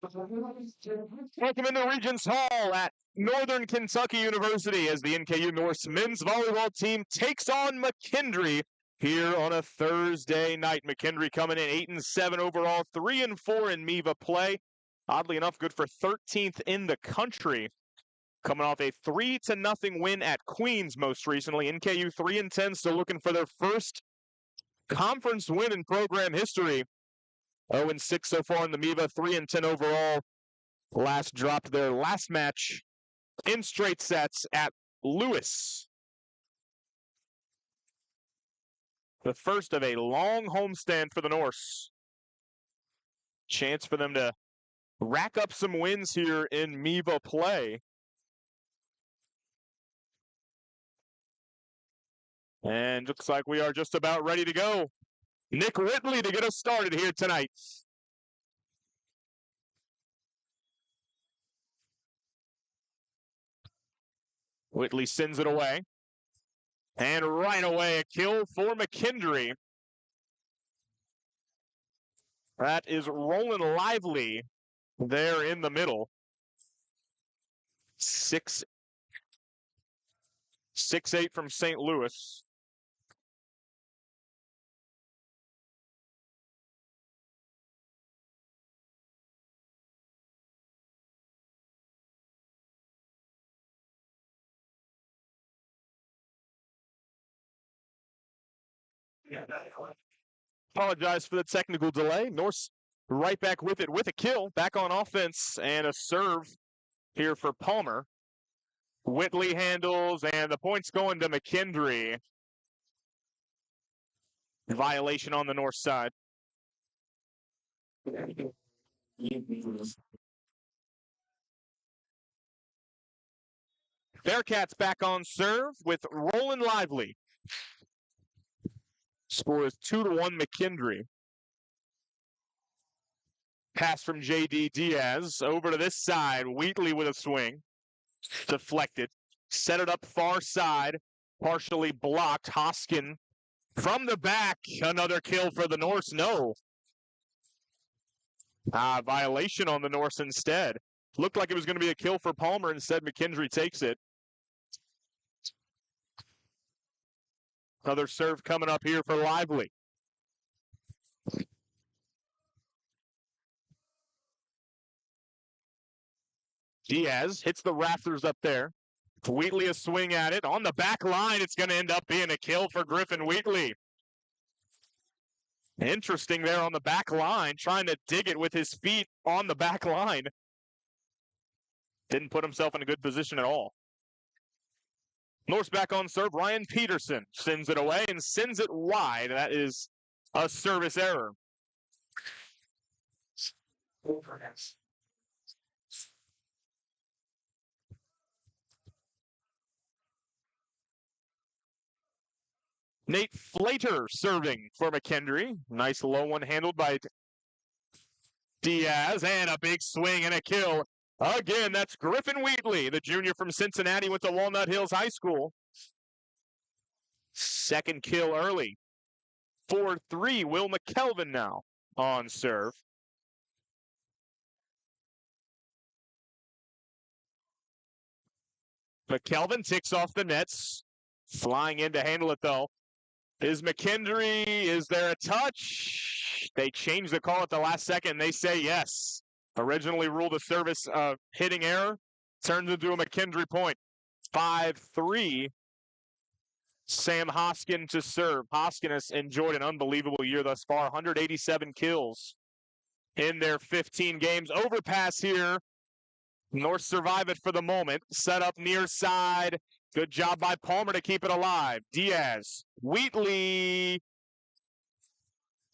Welcome into Regents Hall at Northern Kentucky University as the NKU Norse men's volleyball team takes on McKendry here on a Thursday night. McKendry coming in 8-7 overall, 3-4 in MIVA play. Oddly enough, good for 13th in the country. Coming off a 3-0 win at Queens most recently. NKU 3-10, still looking for their first conference win in program history. 0-6 so far in the MIVA, 3-10 overall. Last dropped their last match in straight sets at Lewis. The first of a long homestand for the Norse. Chance for them to rack up some wins here in MIVA play. And looks like we are just about ready to go. Nick Whitley to get us started here tonight. Whitley sends it away. And right away, a kill for McKendry. That is Roland Lively there in the middle. 6'8" from St. Louis. Apologize for the technical delay. Norse right back with it with a kill, back on offense, and a serve here for Palmer. Whitley handles, and the point's going to McKendry. Violation on the North side. Bearcats back on serve with Roland Lively. Score is 2-1 McKendry. Pass from J.D. Diaz over to this side. Wheatley with a swing. Deflected. Set it up far side. Partially blocked. Hoskin from the back. Another kill for the Norse. No. Violation on the Norse instead. Looked like it was going to be a kill for Palmer. Instead, McKendry takes it. Another serve coming up here for Lively. Diaz hits the rafters up there. Wheatley a swing at it. On the back line, it's going to end up being a kill for Griffin Wheatley. Interesting there on the back line, trying to dig it with his feet on the back line. Didn't put himself in a good position at all. Norse back on serve. Ryan Peterson sends it away and sends it wide. That is a service error. Nate Flater serving for McKendry. Nice low one handled by Diaz, and a big swing and a kill. Again, that's Griffin Wheatley, the junior from Cincinnati, went to Walnut Hills High School. Second kill early. 4-3, Will McKelvin now on serve. McKelvin ticks off the nets. Flying in to handle it, though, is McKendry. Is there a touch? They changed the call at the last second. They say yes. Originally ruled a service hitting error. Turns into a McKendry point. 5-3. Sam Hoskin to serve. Hoskin has enjoyed an unbelievable year thus far. 187 kills in their 15 games. Overpass here. Norse survive it for the moment. Set up near side. Good job by Palmer to keep it alive. Diaz. Wheatley.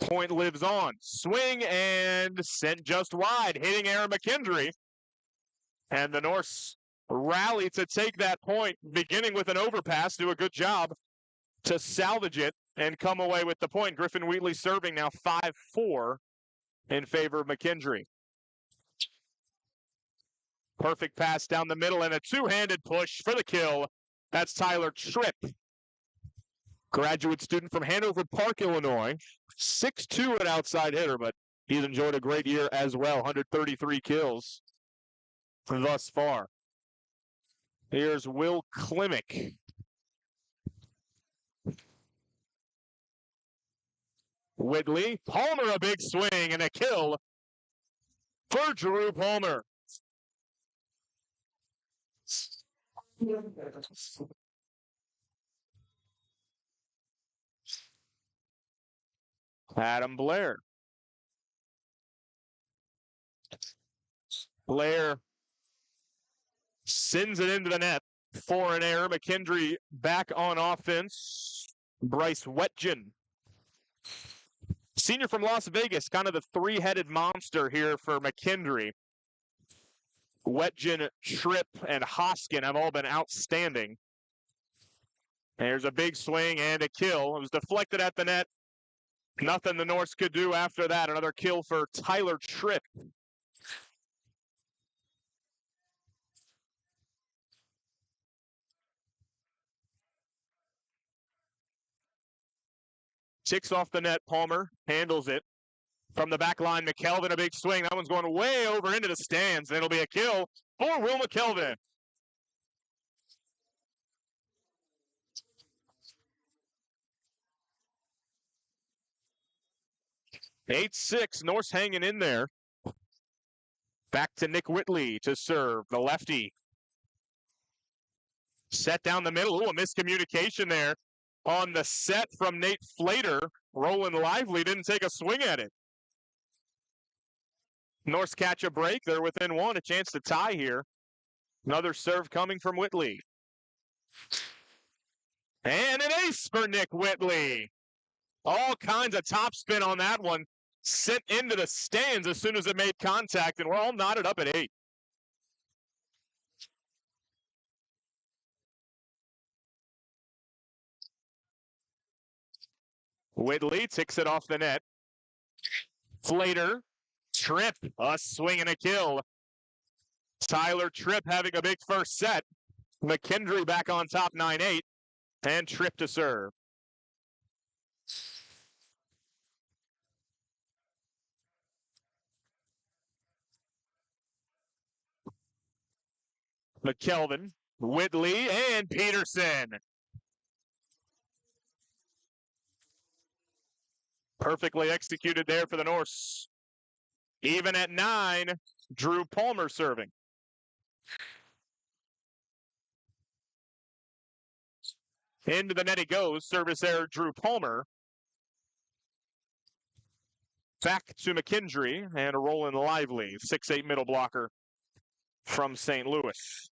Point lives on. Swing and sent just wide. Hitting error McKendry. And the Norse rally to take that point, beginning with an overpass. Do a good job to salvage it and come away with the point. Griffin Wheatley serving now 5-4 in favor of McKendry. Perfect pass down the middle and a two-handed push for the kill. That's Tyler Tripp. Graduate student from Hanover Park, Illinois. 6'2", an outside hitter, but He's enjoyed a great year as well, 133 kills thus far. Here's Will Klimick. Whitley, Palmer a big swing and a kill for Drew Palmer. Adam Blair. Blair sends it into the net for an error. McKendry back on offense. Bryce Wetjen, senior from Las Vegas, kind of the three-headed monster here for McKendry. Wetjen, Tripp, and Hoskin have all been outstanding. There's a big swing and a kill. It was deflected at the net. Nothing the Norse could do after that. Another kill for Tyler Tripp. Ticks off the net. Palmer handles it. From the back line, McKelvin, a big swing. That one's going way over into the stands. It'll be a kill for Will McKelvin. (8-6), Norse hanging in there. Back to Nick Whitley to serve, the lefty. Set down the middle. Ooh, a miscommunication there on the set from Nate Flater. Roland Lively didn't take a swing at it. Norse catch a break. They're within one, a chance to tie here. Another serve coming from Whitley. And an ace for Nick Whitley. All kinds of topspin on that one. Sent into the stands as soon as it made contact, and we're all knotted up at 8. Whitley ticks it off the net. Flater, Tripp, a swing and a kill. Tyler Tripp having a big first set. McKendry back on top 9-8, and Tripp to serve. McKelvin, Whitley, and Peterson. Perfectly executed there for the Norse. Even at 9, Drew Palmer serving. Into the net he goes. Service error, Drew Palmer. Back to McKendry and a Roland Lively, 6'8" middle blocker from St. Louis.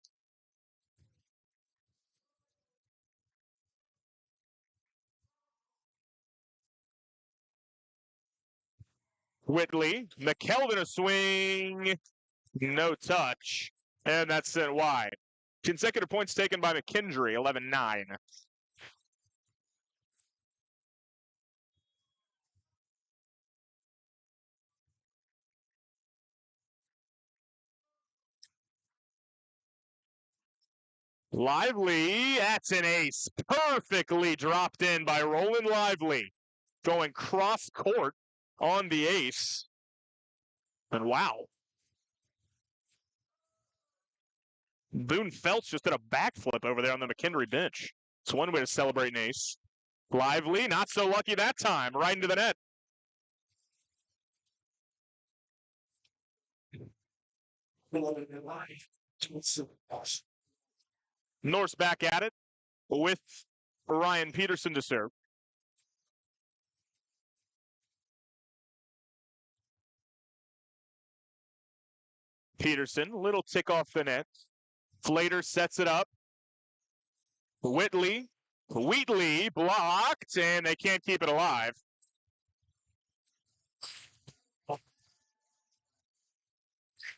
Whitley, McKelvin a swing, no touch, and that's sent wide. Consecutive points taken by McKendry, 11-9. Lively, that's an ace. Perfectly dropped in by Roland Lively. Going cross court on the ace. And wow. Boone Felts just did a backflip over there on the McKendry bench. It's one way to celebrate an ace. Lively, not so lucky that time. Right into the net. Norse back at it with Ryan Peterson to serve. Peterson, little tick off the net. Flater sets it up. Wheatley blocked, and they can't keep it alive.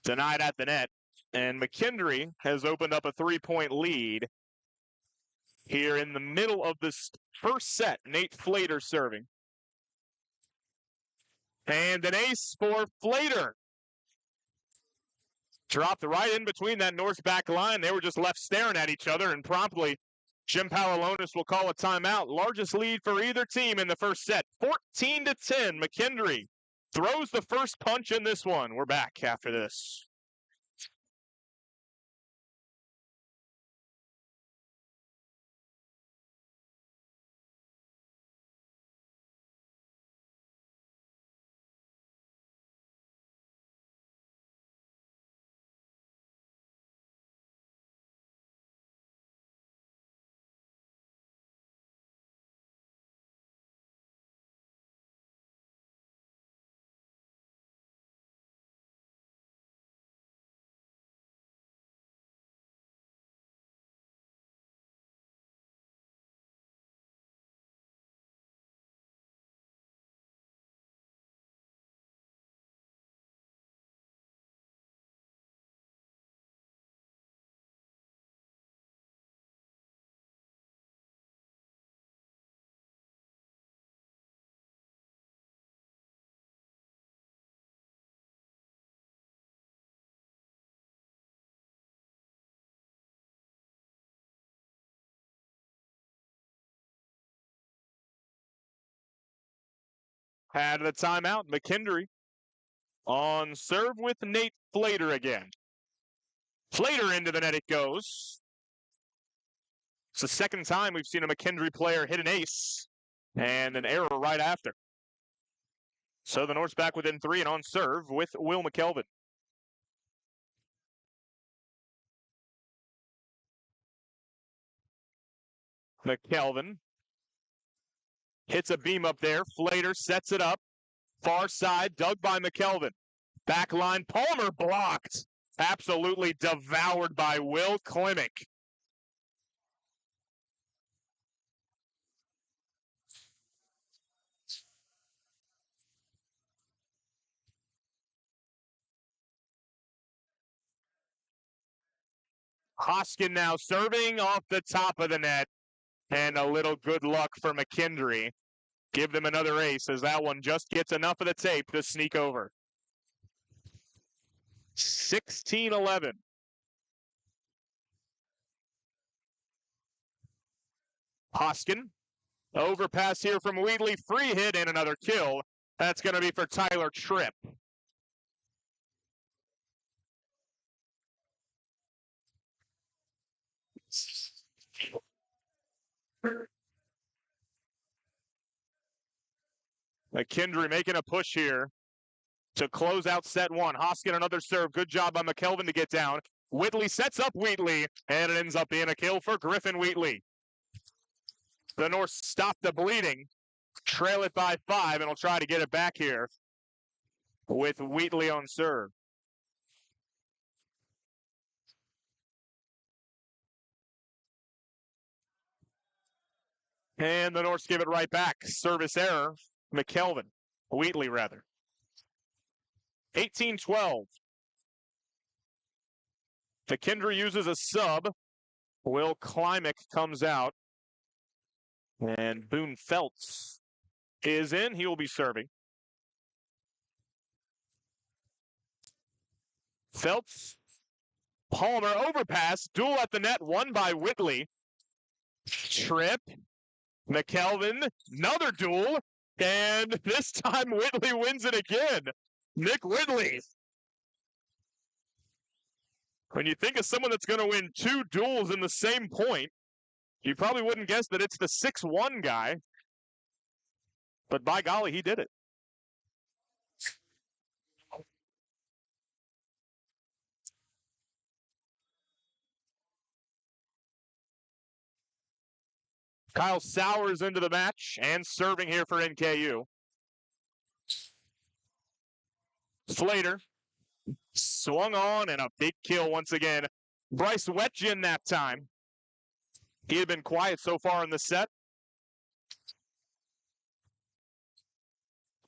Denied at the net. And McKendry has opened up a 3-point lead here in the middle of this first set. Nate Flater serving. And an ace for Flater. Dropped right in between that Norse back line. They were just left staring at each other, and promptly Jim Palalonis will call a timeout. Largest lead for either team in the first set. 14-10, McKendry throws the first punch in this one. We're back after this. Had the timeout. McKendry on serve with Nate Flater again. Flater into the net it goes. It's the second time we've seen a McKendry player hit an ace and an error right after. So the Norse back within 3 and on serve with Will McKelvin. McKelvin hits a beam up there. Flater sets it up. Far side, dug by McKelvin. Back line, Palmer blocked. Absolutely devoured by Will Klimek. Hoskin now serving off the top of the net. And a little good luck for McKendry. Give them another ace as that one just gets enough of the tape to sneak over. 16-11. Hoskin. Overpass here from Wheatley. Free hit and another kill. That's going to be for Tyler Tripp. McKendry making a push here to close out set 1. Hoskin another serve. Good job by McKelvin to get down. Whitley sets up Wheatley, and it ends up being a kill for Griffin Wheatley. The Norse stop the bleeding, trail it by 5, and will try to get it back here with Wheatley on serve. And the Norse give it right back. Service error. McKelvin. Wheatley, rather. 18-12. McKendry uses a sub. Will Klimek comes out. And Boone Feltz is in. He will be serving. Feltz. Palmer overpass. Duel at the net. Won by Whitley. Tripp. McKelvin. Another duel. And this time Whitley wins it again. Nick Whitley. When you think of someone that's going to win 2 duels in the same point, you probably wouldn't guess that it's the 6'1" guy. But by golly, he did it. Kyle Sowers into the match and serving here for NKU. Slater swung on and a big kill once again. Bryce Wetjen that time. He had been quiet so far in the set.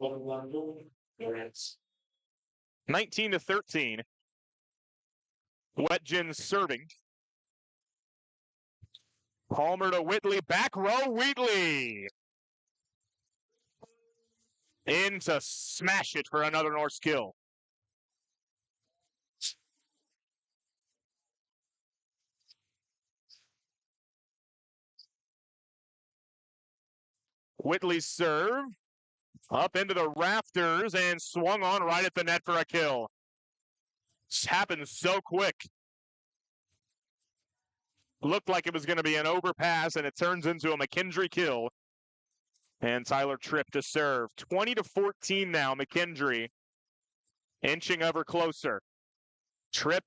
19-13. Wetjen serving. Palmer to Whitley, back row, Wheatley. In to smash it for another Norse kill. Whitley's serve. Up into the rafters and swung on right at the net for a kill. This happened so quick. Looked like it was going to be an overpass, and it turns into a McKendry kill. And Tyler Tripp to serve. 20-14 now, McKendry inching ever closer. Tripp,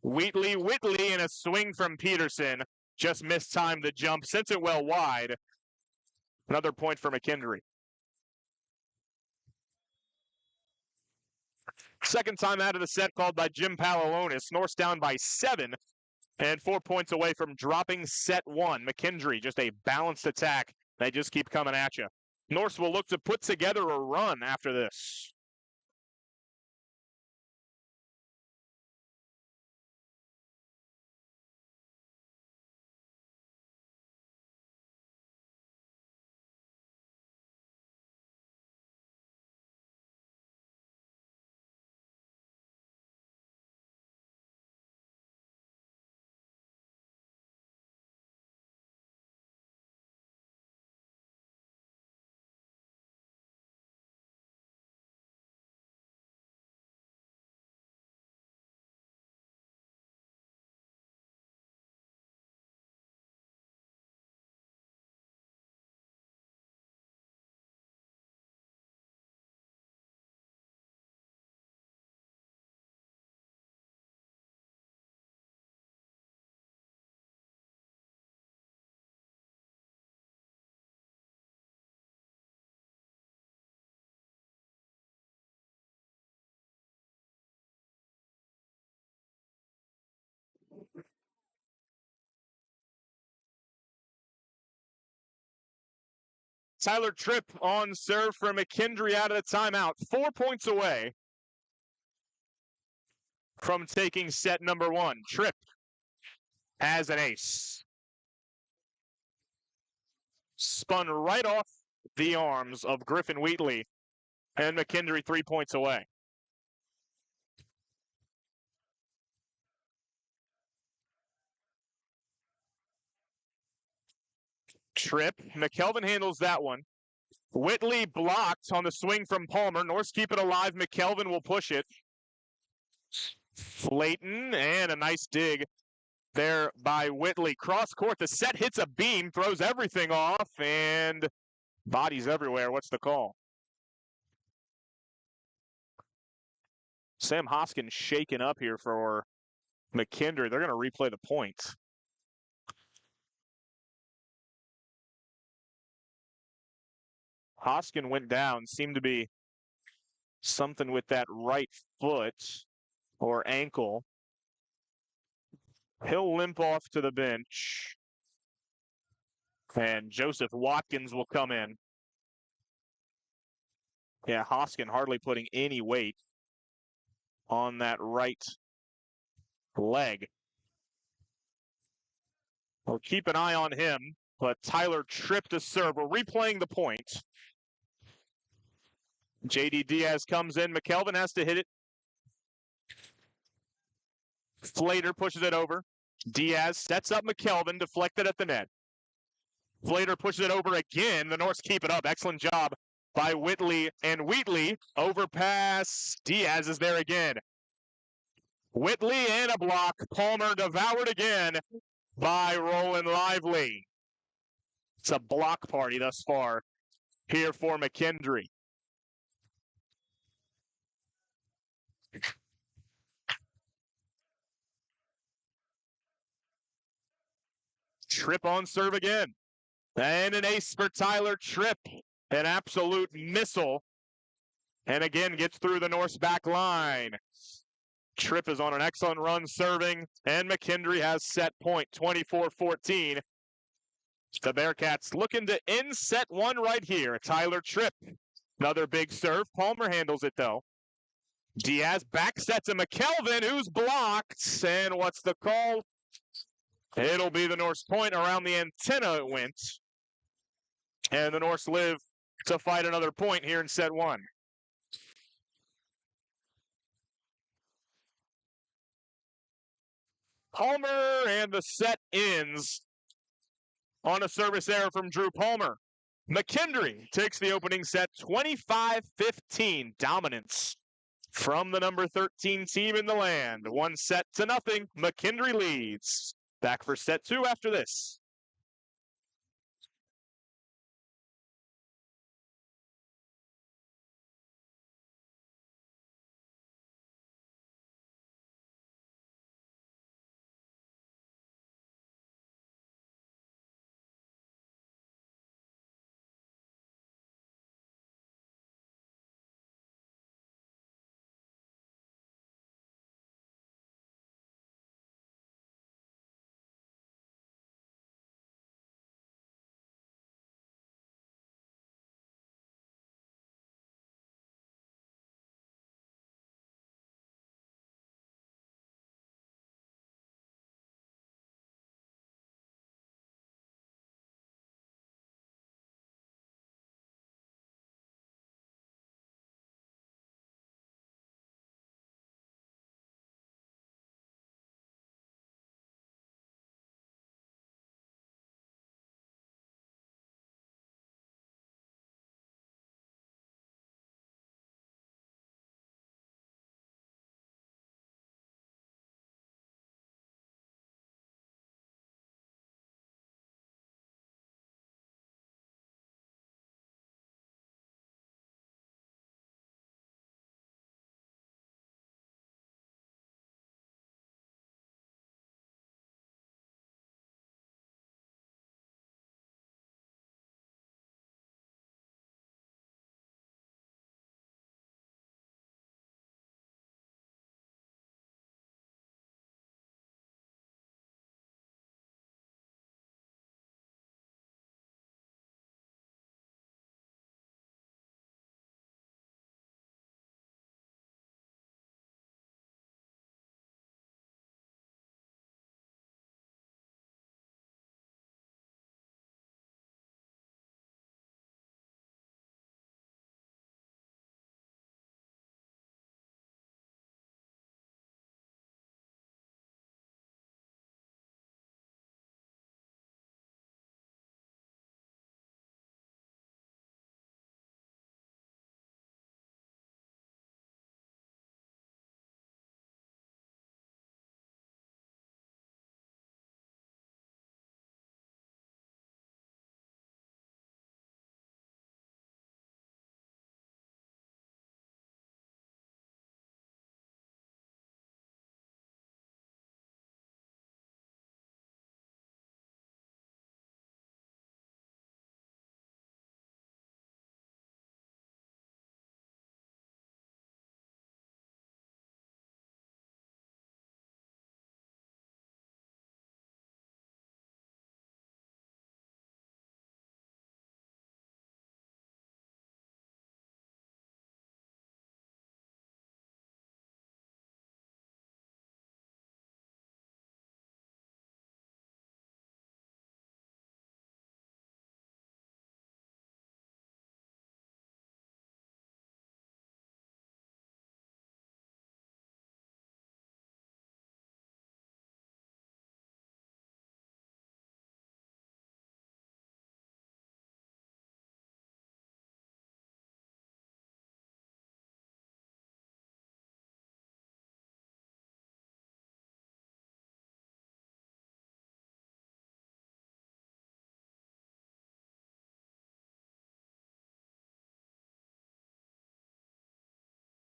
Wheatley, and a swing from Peterson. Just mistimed the jump, sent it well wide. Another point for McKendry. Second time out of the set called by Jim Palalonis. Norse down by 7 and 4 points away from dropping set 1. McKendry, just a balanced attack. They just keep coming at you. Norse will look to put together a run after this. Tyler Tripp on serve for McKendry out of the timeout. 4 points away from taking set number 1. Tripp has an ace. Spun right off the arms of Griffin Wheatley, and McKendry 3 points away. Tripp, McKelvin handles that one. Whitley blocked on the swing from Palmer. Norse keep it alive. McKelvin will push it. Flayton, and a nice dig there by Whitley. Cross court, the set hits a beam, throws everything off, and bodies everywhere. What's the call? Sam Hoskins shaken up here for McKendry. They're going to replay the point. Hoskin went down. Seemed to be something with that right foot or ankle. He'll limp off to the bench. And Joseph Watkins will come in. Yeah, Hoskin hardly putting any weight on that right leg. We'll keep an eye on him, but Tyler Tripp to serve. We're replaying the point. J.D. Diaz comes in. McKelvin has to hit it. Flater pushes it over. Diaz sets up McKelvin, deflected at the net. Flater pushes it over again. The Norse keep it up. Excellent job by Whitley and Wheatley. Overpass. Diaz is there again. Whitley and a block. Palmer devoured again by Roland Lively. It's a block party thus far here for McKendry. Tripp on serve again. And an ace for Tyler Tripp. An absolute missile. And again gets through the Norse back line. Tripp is on an excellent run serving. And McKendry has set point 24-14. The Bearcats looking to end set 1 right here. Tyler Tripp. Another big serve. Palmer handles it though. Diaz back set to McKelvin, who's blocked. And what's the call? It'll be the Norse point. Around the antenna it went. And the Norse live to fight another point here in set 1. Palmer, and the set ends on a service error from Drew Palmer. McKendry takes the opening set 25-15. Dominance from the number 13 team in the land. 1-0. McKendry leads. Back for set 2 after this.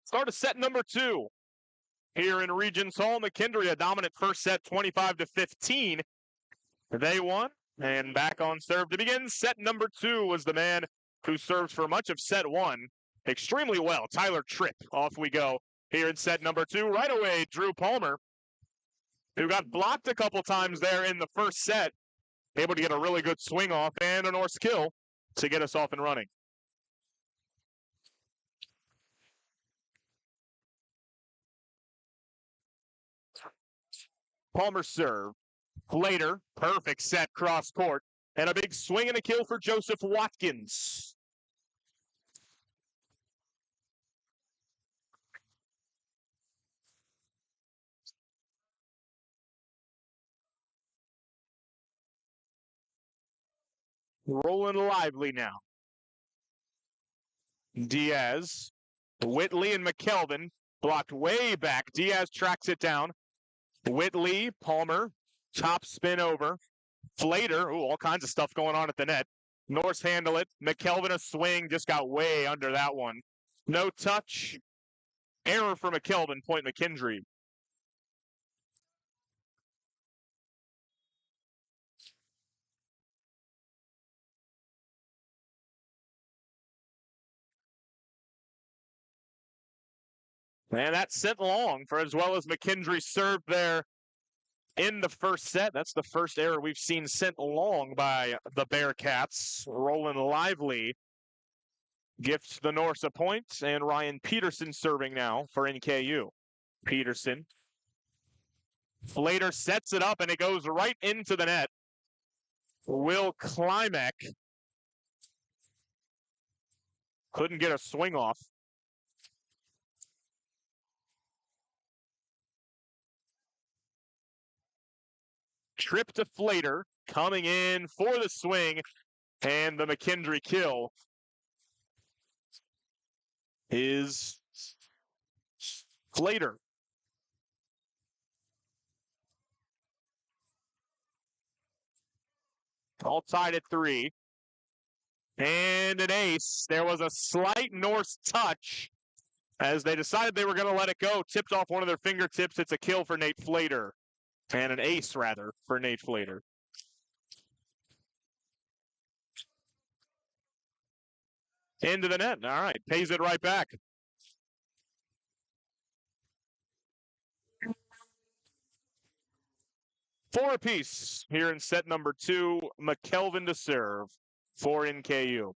Start of set number 2 here in Regents Hall. McKendry a dominant first set, 25-15. They won, and back on serve to begin. Set number 2 was the man who served for much of set 1 extremely well. Tyler Tripp. Off we go here in set number 2. Right away, Drew Palmer, who got blocked a couple times there in the first set, able to get a really good swing off and a Norse kill to get us off and running. Palmer serve. Later, perfect set cross court, and a big swing and a kill for Joseph Watkins. Rolling lively now. Diaz, Whitley, and McKelvin blocked way back. Diaz tracks it down. Whitley, Palmer, top spin over. Flater, ooh, all kinds of stuff going on at the net. Norse handle it. McKelvin a swing, just got way under that one. No touch. Error for McKelvin, point McKendry. And that sent long for as well as McKendry served there in the first set. That's the first error we've seen sent long by the Bearcats. Roland Lively gifts the Norse a point, and Ryan Peterson serving now for NKU. Peterson. Flater sets it up, and it goes right into the net. Will Klimek couldn't get a swing off. Trip to Flater, coming in for the swing, and the McKendry kill is Flater. All tied at 3. And an ace. There was a slight Norse touch as they decided they were going to let it go. Tipped off one of their fingertips. It's a kill for Nate Flater. And an ace, rather, for Nate Flater. Into the net. All right. Pays it right back. Four apiece here in set number 2. McKelvin to serve for NKU.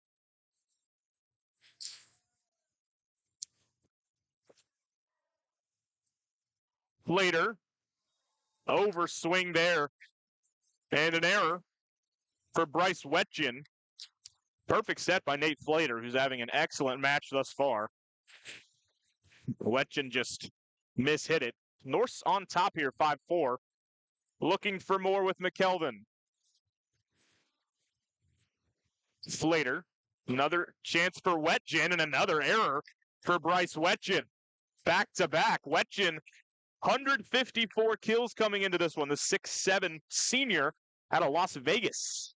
Flater. Overswing there. And an error for Bryce Wetjen. Perfect set by Nate Flater, who's having an excellent match thus far. Wetjen just mishit it. Norse on top here, 5-4. Looking for more with McKelvin. Flater. Another chance for Wetjen and another error for Bryce Wetjen. Back to back. Wetjen, 154 kills coming into this one. The 6'7" senior out of Las Vegas.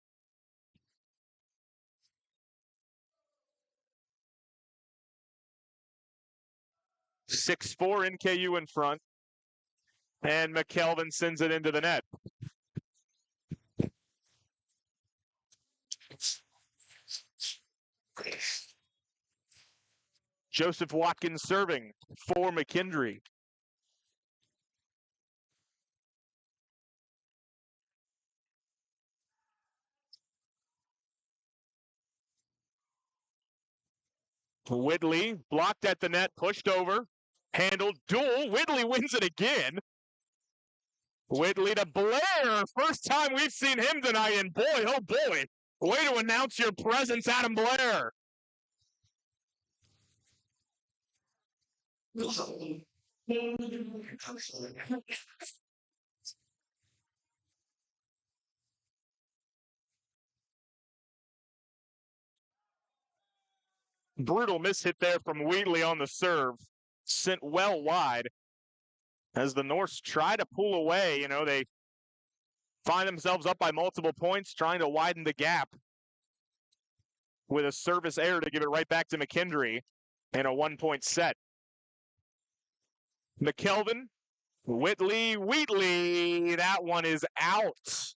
(6'4" NKU in front. And McKelvin sends it into the net. Joseph Watkins serving for McKendry. Whitley blocked at the net, pushed over, handled, duel. Whitley wins it again. Whitley to Blair. First time we've seen him tonight, and boy, oh boy, way to announce your presence, Adam Blair. Brutal mishit there from Wheatley on the serve. Sent well wide. As the Norse try to pull away, you know, they find themselves up by multiple points, trying to widen the gap with a service error to give it right back to McKendry in a 1-point set. McKelvin, Whitley, Wheatley. That one is out.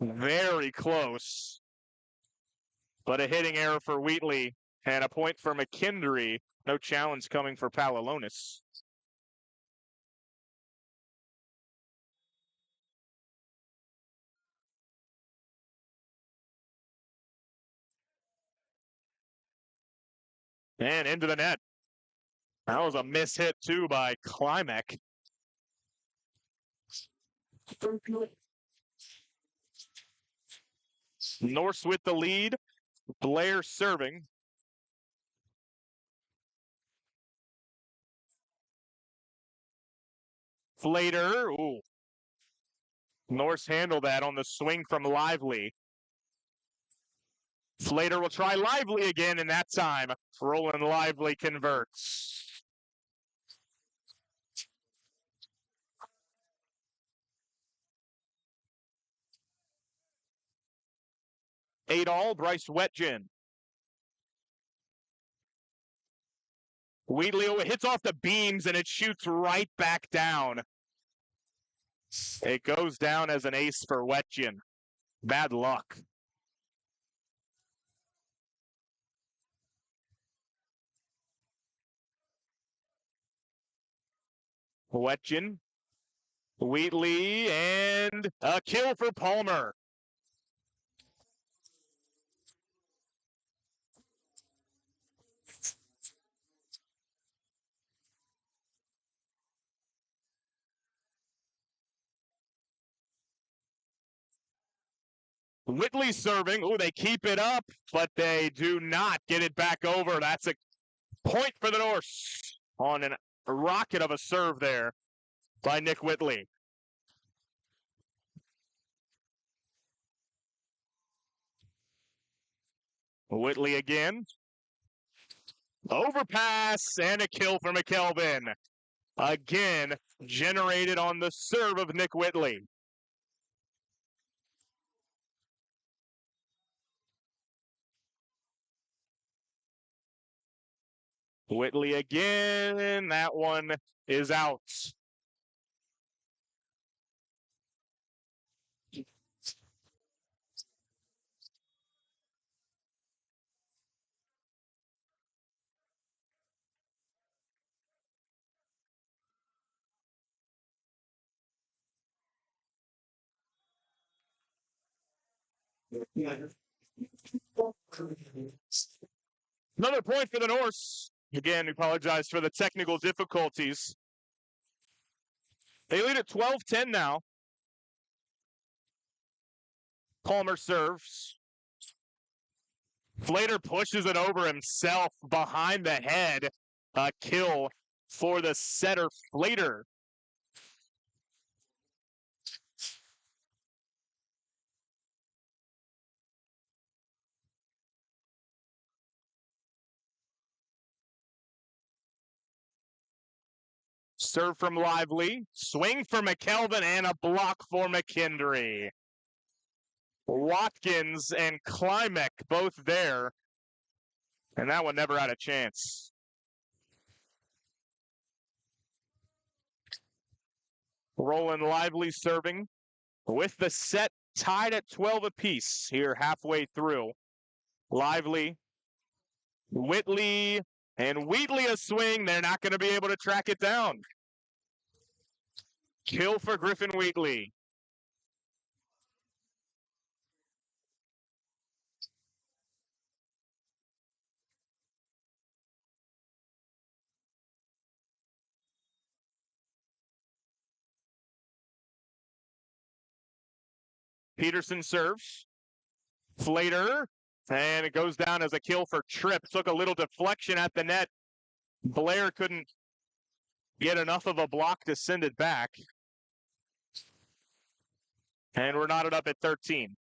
Very close. But a hitting error for Wheatley and a point for McKendry. No challenge coming for Palalonis. And into the net. That was a mishit, too, by Klimek. Norse with the lead. Blair serving. Flater. Ooh. Norse handled that on the swing from Lively. Slater will try Lively again, and that time, Roland Lively converts. 8-all, Bryce Wetjen. Wheatley hits off the beams, and it shoots right back down. It goes down as an ace for Wetjen. Bad luck. Wetjen, Wheatley, and a kill for Palmer. Whitley serving. Oh, they keep it up, but they do not get it back over. That's a point for the Norse on a rocket of a serve there by Nick Whitley. Whitley again. Overpass and a kill for McKelvin. Again, generated on the serve of Nick Whitley. Whitley again. That one is out. Another point for the Norse. Again, we apologize for the technical difficulties. They lead at 12-10 now. Palmer serves. Slater pushes it over himself behind the head. A kill for the setter, Slater. Serve from Lively. Swing for McKelvin and a block for McKendry. Watkins and Klimek both there. And that one never had a chance. Roland Lively serving with the set tied at 12 apiece here halfway through. Lively, Whitley, and Wheatley a swing. They're not going to be able to track it down. Kill for Griffin Wheatley. Peterson serves. Slater, and it goes down as a kill for Tripp. Took a little deflection at the net. Blair couldn't get enough of a block to send it back. And we're knotted up at 13.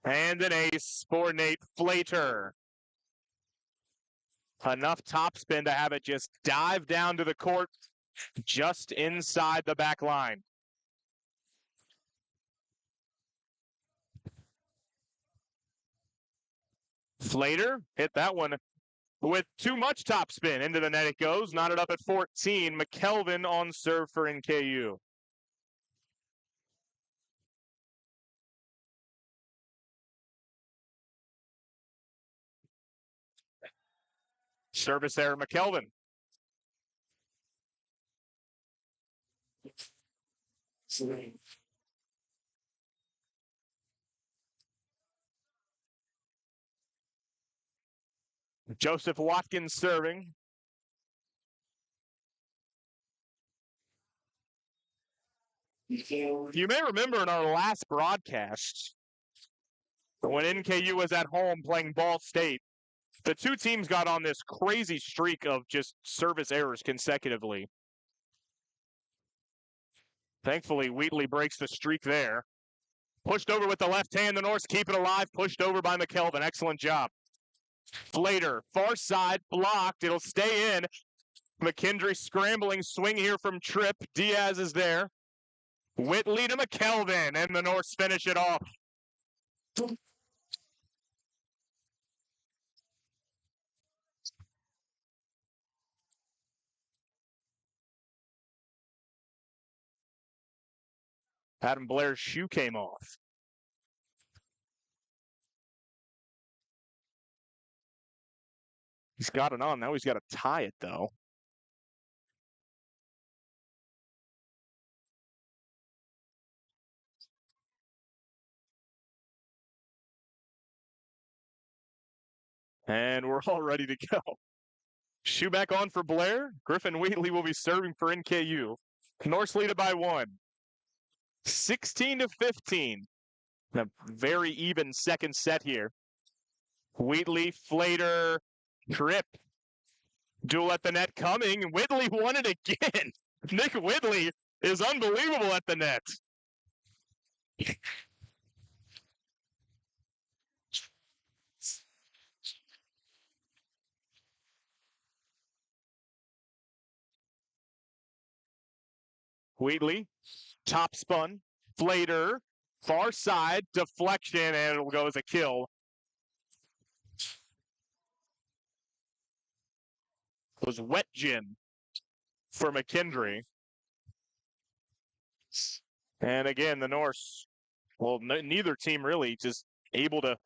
And an ace for Nate Flater. Enough topspin to have it just dive down to the court just inside the back line. Flater hit that one with too much topspin. Into the net it goes. Knotted up at 14. McKelvin on serve for NKU. Service error, McKelvin. Joseph Watkins serving. You may remember in our last broadcast, when NKU was at home playing Ball State, the two teams got on this crazy streak of just service errors consecutively. Thankfully, Wheatley breaks the streak there. Pushed over with the left hand. The Norse keep it alive. Pushed over by McKelvin. Excellent job. Flater, far side, blocked. It'll stay in. McKendry scrambling. Swing here from Tripp. Diaz is there. Whitley to McKelvin. And the Norse finish it off. Adam Blair's shoe came off. He's got it on. Now he's got to tie it, though. And we're all ready to go. Shoe back on for Blair. Griffin Wheatley will be serving for NKU. Norse lead it by 1. 16-15. A very even second set here. Wheatley, Flater, Tripp. Duel at the net coming. Whitley won it again. Nick Whitley is unbelievable at the net. Wheatley, top spun, Flater, far side, deflection, and it'll go as a kill. It was wet gin for McKendry. And again, the Norse, well, neither team really just able to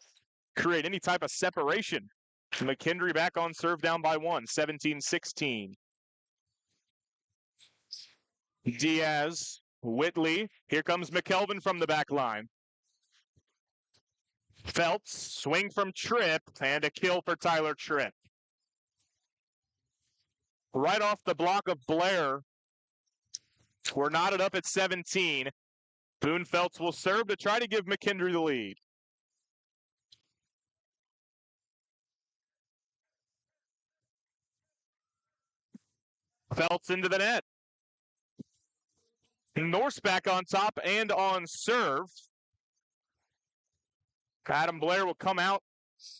create any type of separation. McKendry back on serve down by 1, 17-16. Diaz, Whitley. Here comes McKelvin from the back line. Phelps, swing from Tripp, and a kill for Tyler Tripp. Right off the block of Blair, we're knotted up at 17. Boone Phelps will serve to try to give McKendry the lead. Phelps into the net. Norse back on top and on serve. Adam Blair will come out.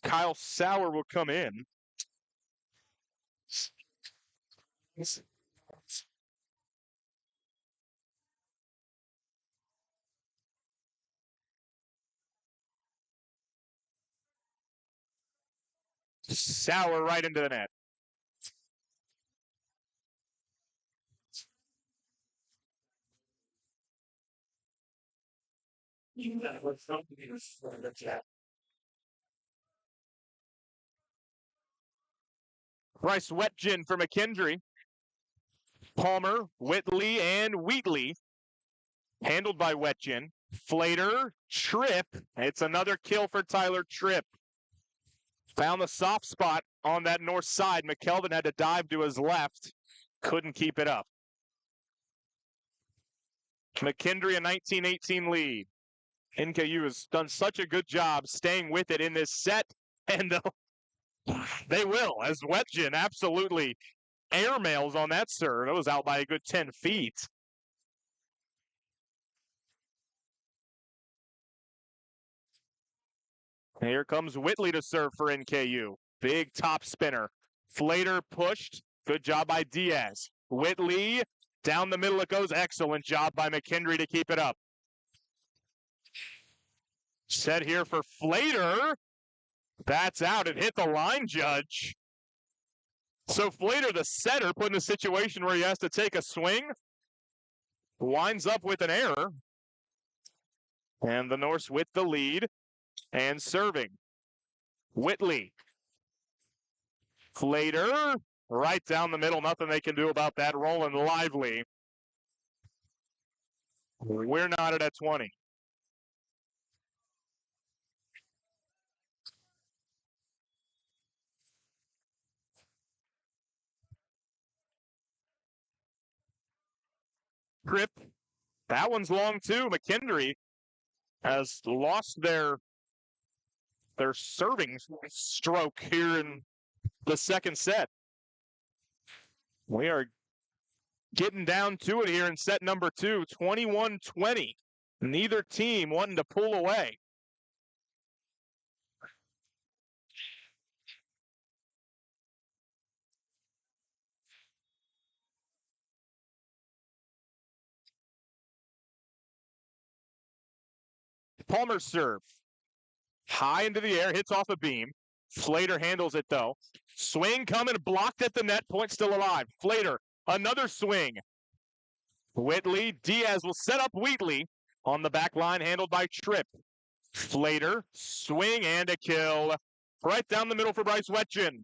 Kyle Sauer will come in. Sauer right into the net. Bryce Wetgin for McKendry. Palmer, Whitley, and Wheatley. Handled by Wetgin. Flater, Tripp. It's another kill for Tyler Tripp. Found the soft spot on that north side. McKelvin had to dive to his left. Couldn't keep it up. McKendry a 19-18 lead. NKU has done such a good job staying with it in this set, and they will, as Wetgin absolutely airmails on that serve. It was out by a good 10 feet. Here comes Whitley to serve for NKU. Big top spinner. Flater pushed. Good job by Diaz. Whitley, down the middle it goes. Excellent job by McKendry to keep it up. Set here for Flater. That's out. It hit the line judge. So Flater, the setter, put in a situation where he has to take a swing. Winds up with an error. And the Norse with the lead and serving. Whitley. Flater, right down the middle. Nothing they can do about that. Rolling lively. We're knotted at 20. Tripp. That one's long too. McKendry has lost their serving stroke here in the second set. We are getting down to it here in set number 2, 21-20. Neither team wanting to pull away. Palmer's serve. High into the air, hits off a beam. Flater handles it though. Swing coming, blocked at the net, point still alive. Flater, another swing. Whitley, Diaz will set up Wheatley on the back line, handled by Tripp. Flater, swing and a kill. Right down the middle for Bryce Wetjen.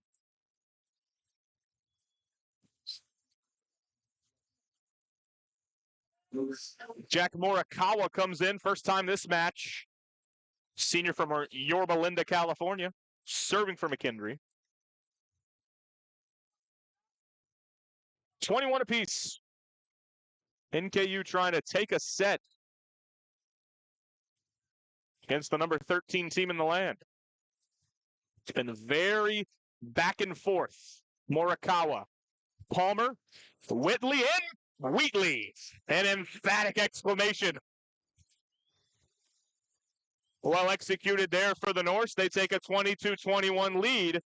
Jack Morikawa comes in, first time this match. Senior from Yorba Linda, California, serving for McKendry. 21 apiece. NKU trying to take a set against the number 13 team in the land. It's been very back and forth. Morikawa, Palmer, Whitley, and Wheatley. An emphatic exclamation. Well executed there for the Norse. They take a 22-21 lead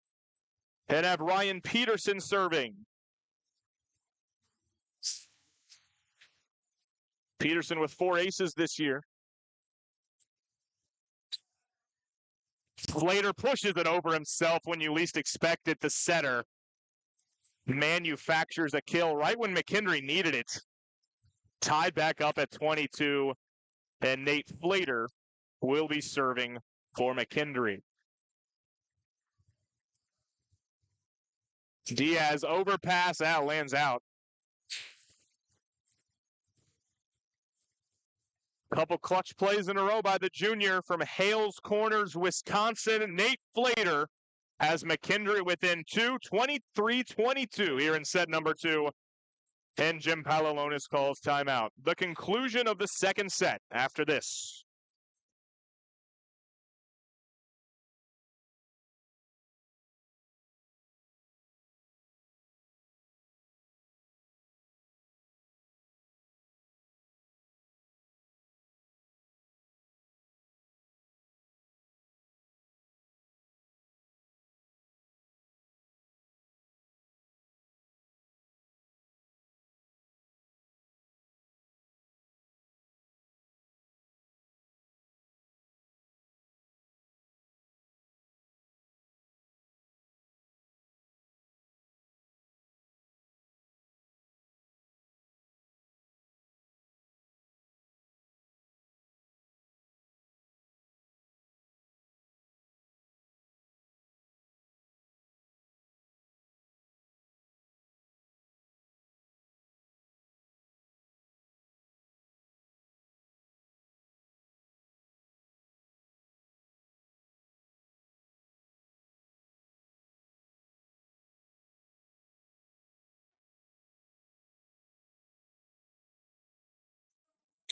and have Ryan Peterson serving. Peterson with 4 aces this year. Slater pushes it over himself when you least expect it. The setter manufactures a kill right when McKendry needed it. Tied back up at 22, and Nate Flater will be serving for McKendry. Diaz overpass, lands out. Couple clutch plays in a row by the junior from Hales Corners, Wisconsin. Nate Flater has McKendry within 2, 23-22 here in set number 2. And Jim Palalonis calls timeout. The conclusion of the second set after this.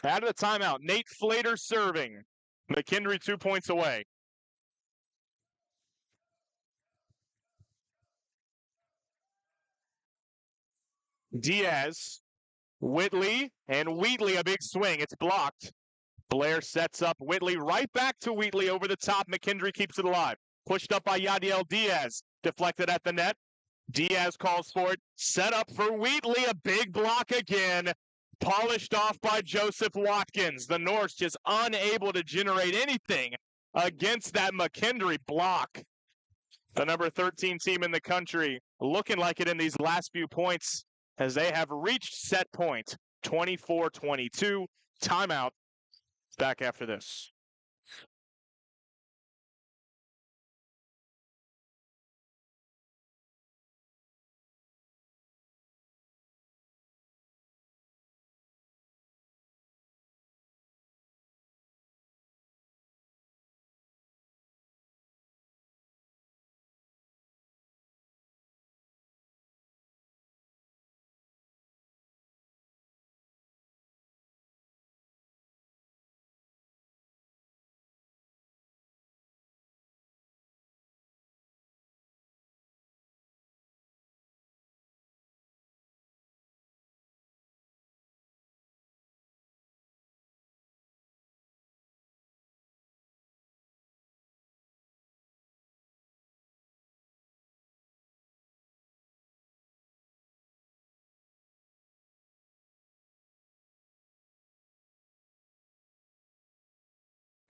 Out of the timeout, Nate Flater serving. McKendry 2 points away. Diaz, Whitley, and Wheatley, a big swing. It's blocked. Blair sets up Whitley right back to Wheatley over the top. McKendry keeps it alive. Pushed up by Yadiel Diaz. Deflected at the net. Diaz calls for it. Set up for Wheatley. A big block again. Polished off by Joseph Watkins. The Norse just unable to generate anything against that McKendry block. The number 13 team in the country looking like it in these last few points as they have reached set point. 24-22. Timeout. Back after this.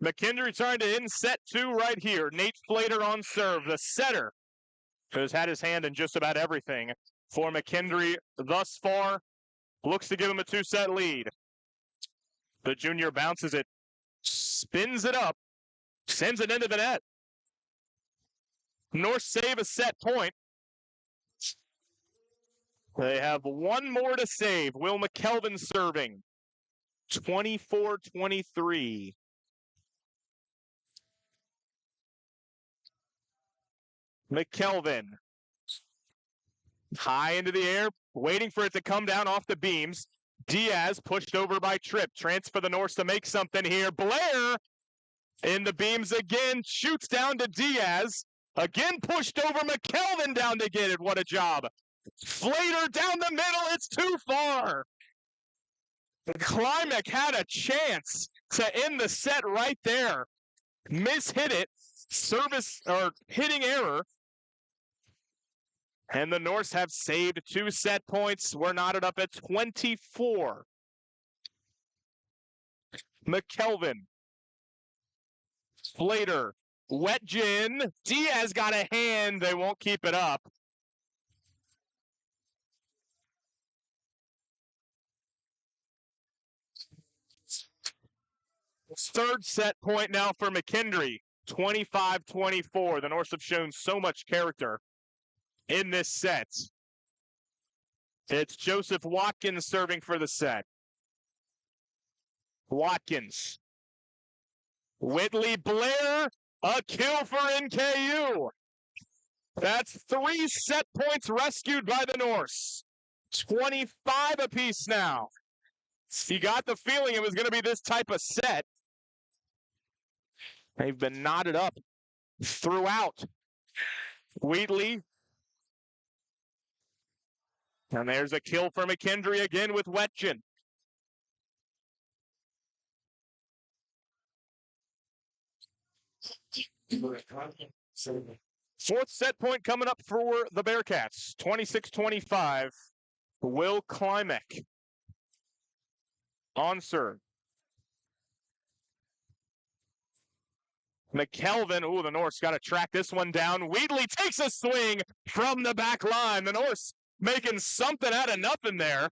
McKendry trying to end set 2 right here. Nate Flater on serve, the setter, who's had his hand in just about everything for McKendry thus far. Looks to give him a 2-set lead. The junior bounces it, spins it up, sends it into the net. Norse save a set point. They have one more to save. Will McKelvin serving. 24-23. McKelvin. High into the air, waiting for it to come down off the beams. Diaz pushed over by Tripp. Transfer the Norse to make something here. Blair in the beams again. Shoots down to Diaz. Again pushed over. McKelvin down to get it. What a job. Flater down the middle. It's too far. Klimek had a chance to end the set right there. Mishit it. Service or hitting error. And the Norse have saved 2 set points. We're knotted up at 24. McKelvin. Flater. Wetjen. Diaz got a hand. They won't keep it up. Third set point now for McKendry. 25-24. The Norse have shown so much character in this set. It's Joseph Watkins serving for the set. Watkins. Whitley Blair, a kill for NKU. That's 3 set points rescued by the Norse. 25 apiece now. You got the feeling it was going to be this type of set. They've been knotted up throughout. Wheatley. And there's a kill for McKendry again with Wetjen. Fourth set point coming up for the Bearcats. 26-25. Will Klimek on serve. McKelvin, ooh, the Norse got to track this one down. Wheatley takes a swing from the back line. The Norse making something out of nothing there.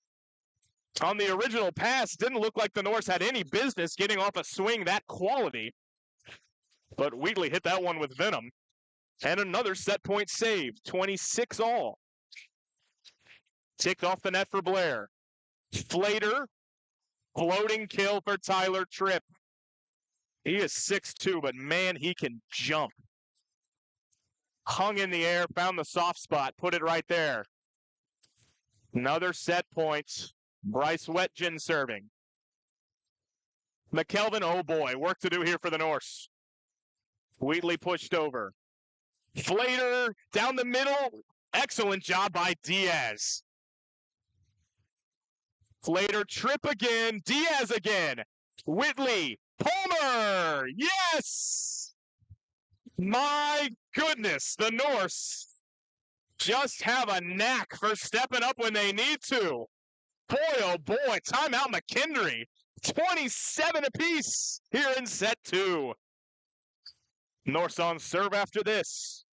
On the original pass, didn't look like the Norse had any business getting off a swing that quality. But Wheatley hit that one with venom. And another set point saved, 26 all. Ticked off the net for Blair. Flater, floating kill for Tyler Tripp. He is 6'2", but man, he can jump. Hung in the air, found the soft spot, put it right there. Another set point. Bryce Wetjen serving. McKelvin, oh boy, work to do here for the Norse. Wheatley pushed over. Flater down the middle. Excellent job by Diaz. Flater, Tripp again. Diaz again. Whitley. Palmer! Yes! My goodness, the Norse just have a knack for stepping up when they need to. Boy, oh boy, timeout McKendry. 27 apiece here in set 2. Norse on serve after this.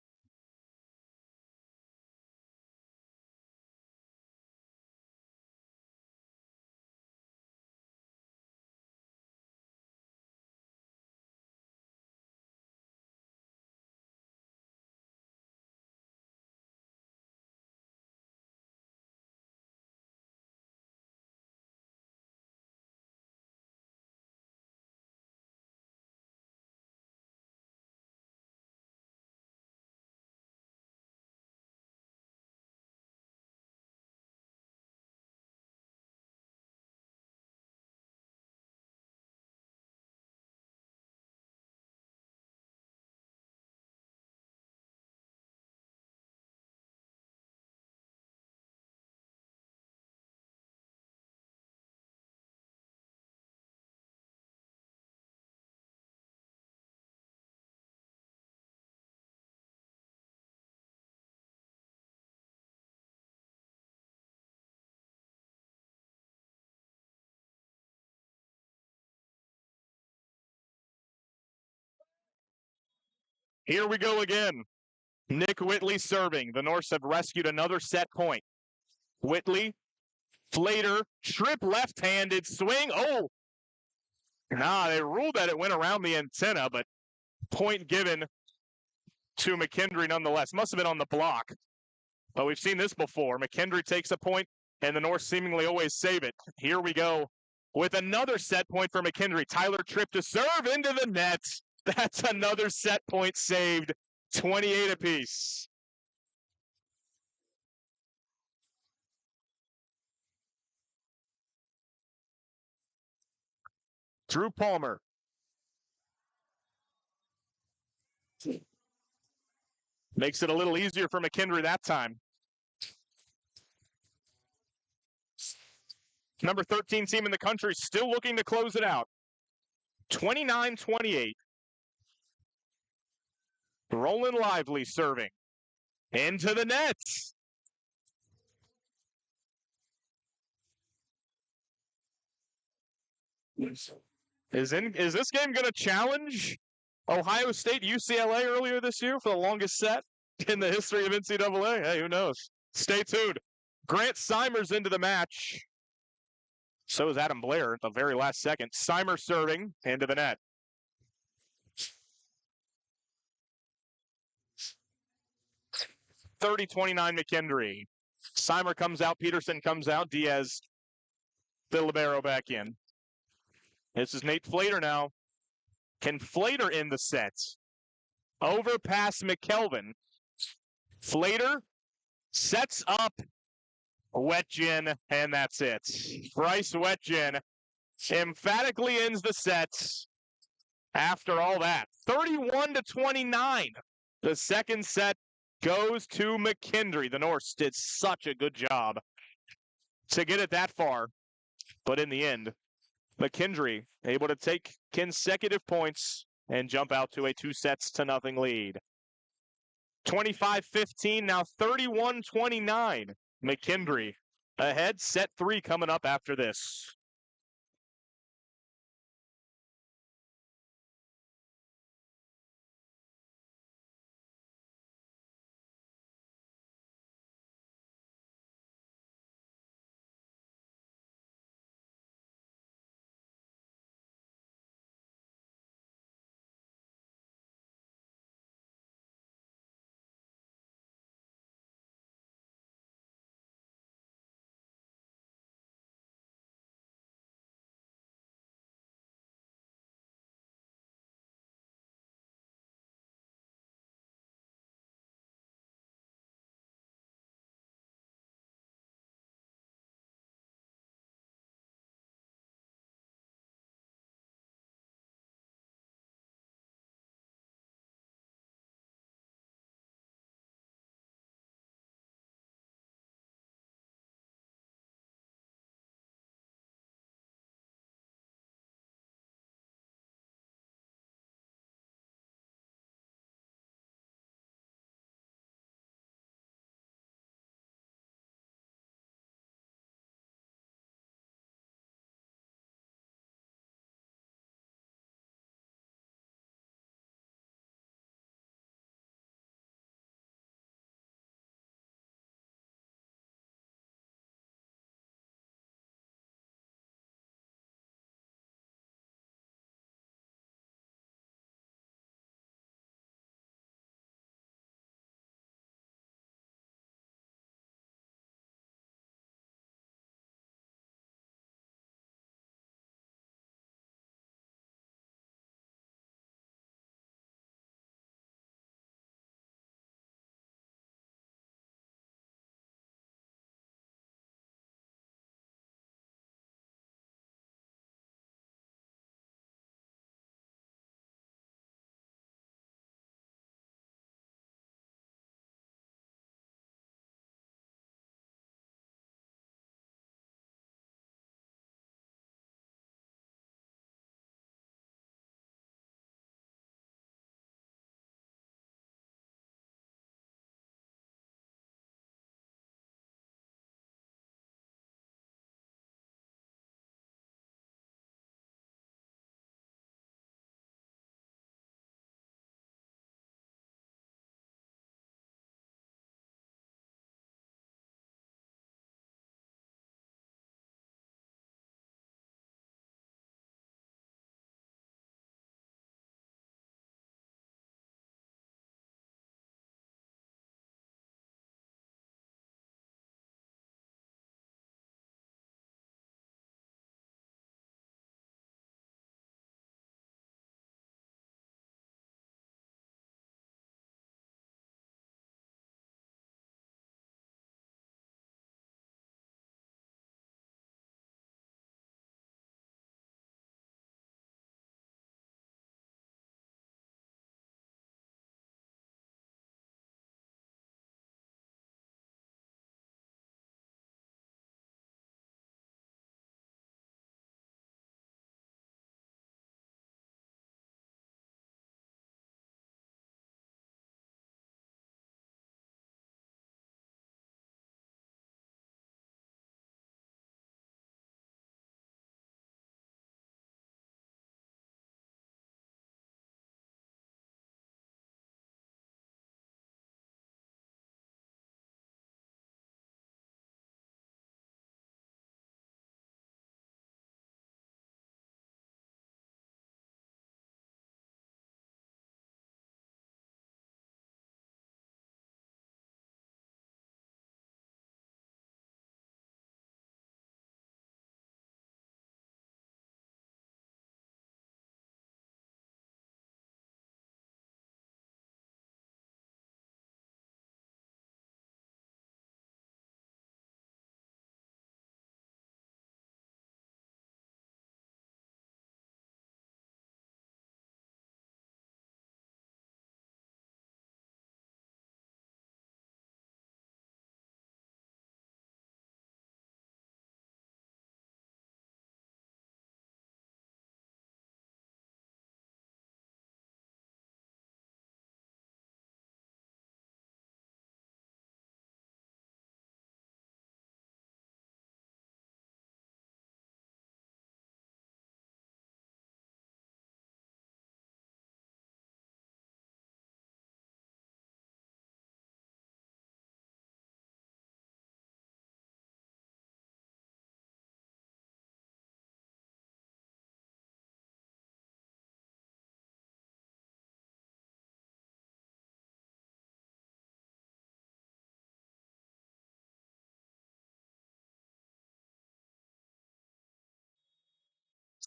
Here we go again. Nick Whitley serving. The Norse have rescued another set point. Whitley, Flater, trip left-handed, swing. Oh! Nah, they ruled that it went around the antenna, but point given to McKendry nonetheless. Must have been on the block. But we've seen this before. McKendry takes a point, and the Norse seemingly always save it. Here we go with another set point for McKendry. Tyler Tripp to serve into the net. That's another set point saved. 28 apiece. Drew Palmer. Makes it a little easier for McKendry that time. Number 13 team in the country still looking to close it out. 29-28. Roland Lively serving. Into the net. Is this game going to challenge Ohio State UCLA earlier this year for the longest set in the history of NCAA? Hey, who knows? Stay tuned. Grant Simers into the match. So is Adam Blair at the very last second. Simers serving into the net. (30-29) McKendry. Simer comes out. Peterson comes out. Diaz, the libero back in. This is Nate Flater now. Can Flater end the set? Over past McKelvin. Flater sets up Wetjen, and that's it. Bryce Wetjen emphatically ends the set after all that. 31-29. The second set goes to McKendry. The Norse did such a good job to get it that far. But in the end, McKendry able to take consecutive points and jump out to a 2-0 lead. 25-15, now 31-29. McKendry ahead, set 3 coming up after this.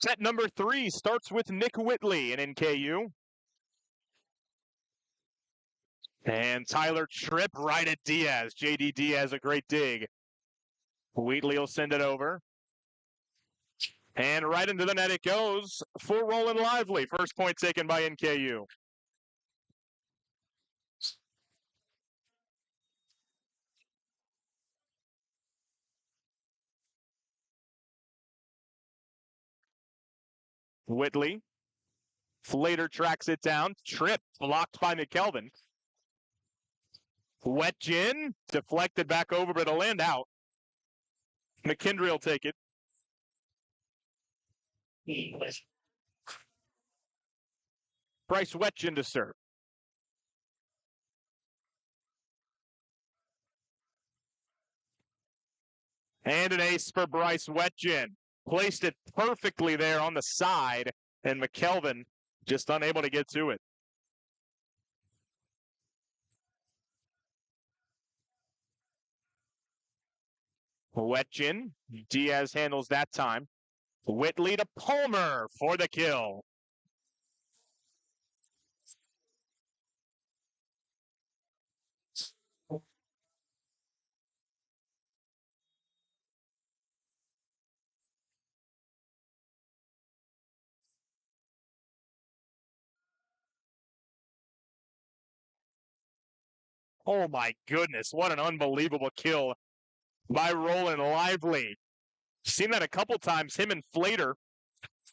Set number 3 starts with Nick Whitley in NKU. And Tyler Tripp right at Diaz. J.D. Diaz, a great dig. Wheatley will send it over. And right into the net it goes for Roland Lively. First point taken by NKU. Whitley. Flater tracks it down. Tripp blocked by McKelvin. Wet gin. Deflected back over, but it'll land out. McKendry will take it. Bryce Wetgin to serve. And an ace for Bryce Wetgin. Placed it perfectly there on the side, and McKelvin just unable to get to it. Wetgin. Diaz handles that time. Whitley to Palmer for the kill. Oh my goodness, what an unbelievable kill by Roland Lively. Seen that a couple times, him and Flater.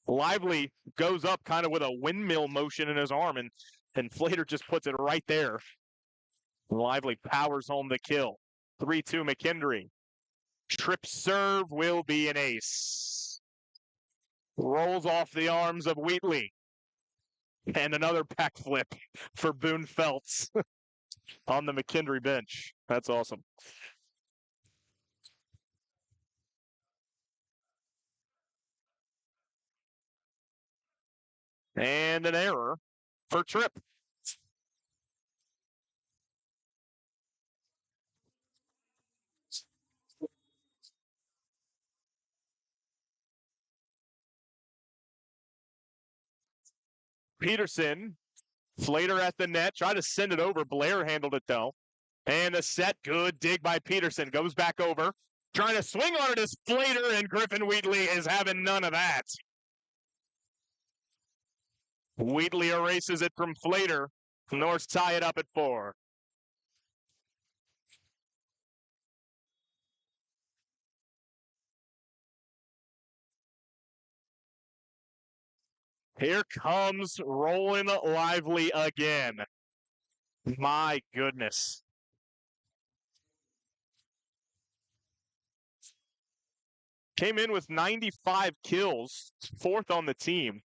Lively goes up kind of with a windmill motion in his arm, and Flater just puts it right there. Lively powers home the kill. 3-2 McKendry. Tripp serve will be an ace. Rolls off the arms of Wheatley. And another backflip for Boone Feltz on the McKendry bench. That's awesome. And an error for Tripp. Peterson, Flater at the net, tried to send it over. Blair handled it though. And the set, good dig by Peterson. Goes back over. Trying to swing on it is Flater, and Griffin Wheatley is having none of that. Wheatley erases it from Flater. Norse tie it up at 4. Here comes Roland Lively again. My goodness. Came in with 95 kills, 4th on the team.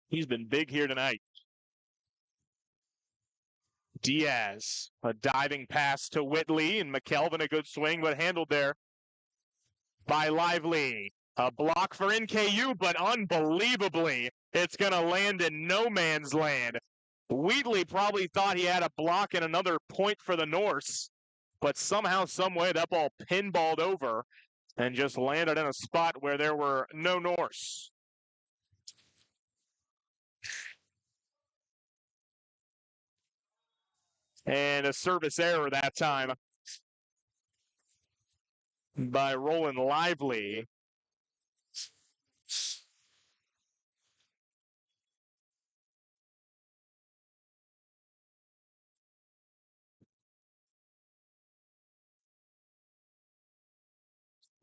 He's been big here tonight. Diaz, a diving pass to Whitley, and McKelvin, a good swing, but handled there by Lively. A block for NKU, but unbelievably, it's going to land in no man's land. Wheatley probably thought he had a block and another point for the Norse, but somehow, someway, that ball pinballed over and just landed in a spot where there were no Norse. And a service error that time by Roland Lively.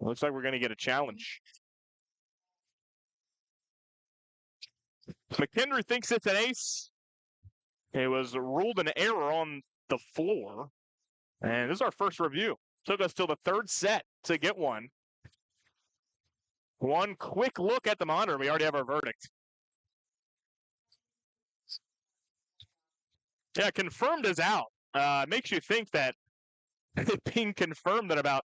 Looks like we're going to get a challenge. McKendry thinks it's an ace. It was ruled an error on the floor. And this is our first review. Took us till the 3rd set to get one. One quick look at the monitor. We already have our verdict. Yeah, confirmed is out. Makes you think that it being confirmed at about,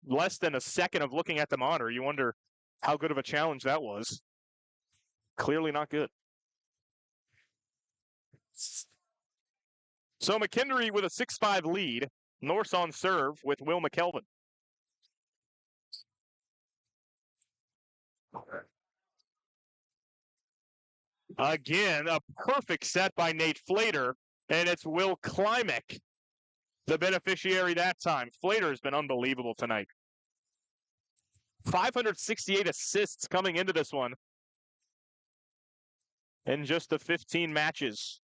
less than a second of looking at the monitor, you wonder how good of a challenge that was. Clearly not good. So McKendry with a 6-5 lead. Norse on serve with Will McKelvin. Again, a perfect set by Nate Flater, and it's Will Klimek, the beneficiary that time. Flater has been unbelievable tonight. 568 assists coming into this one in just the 15 matches.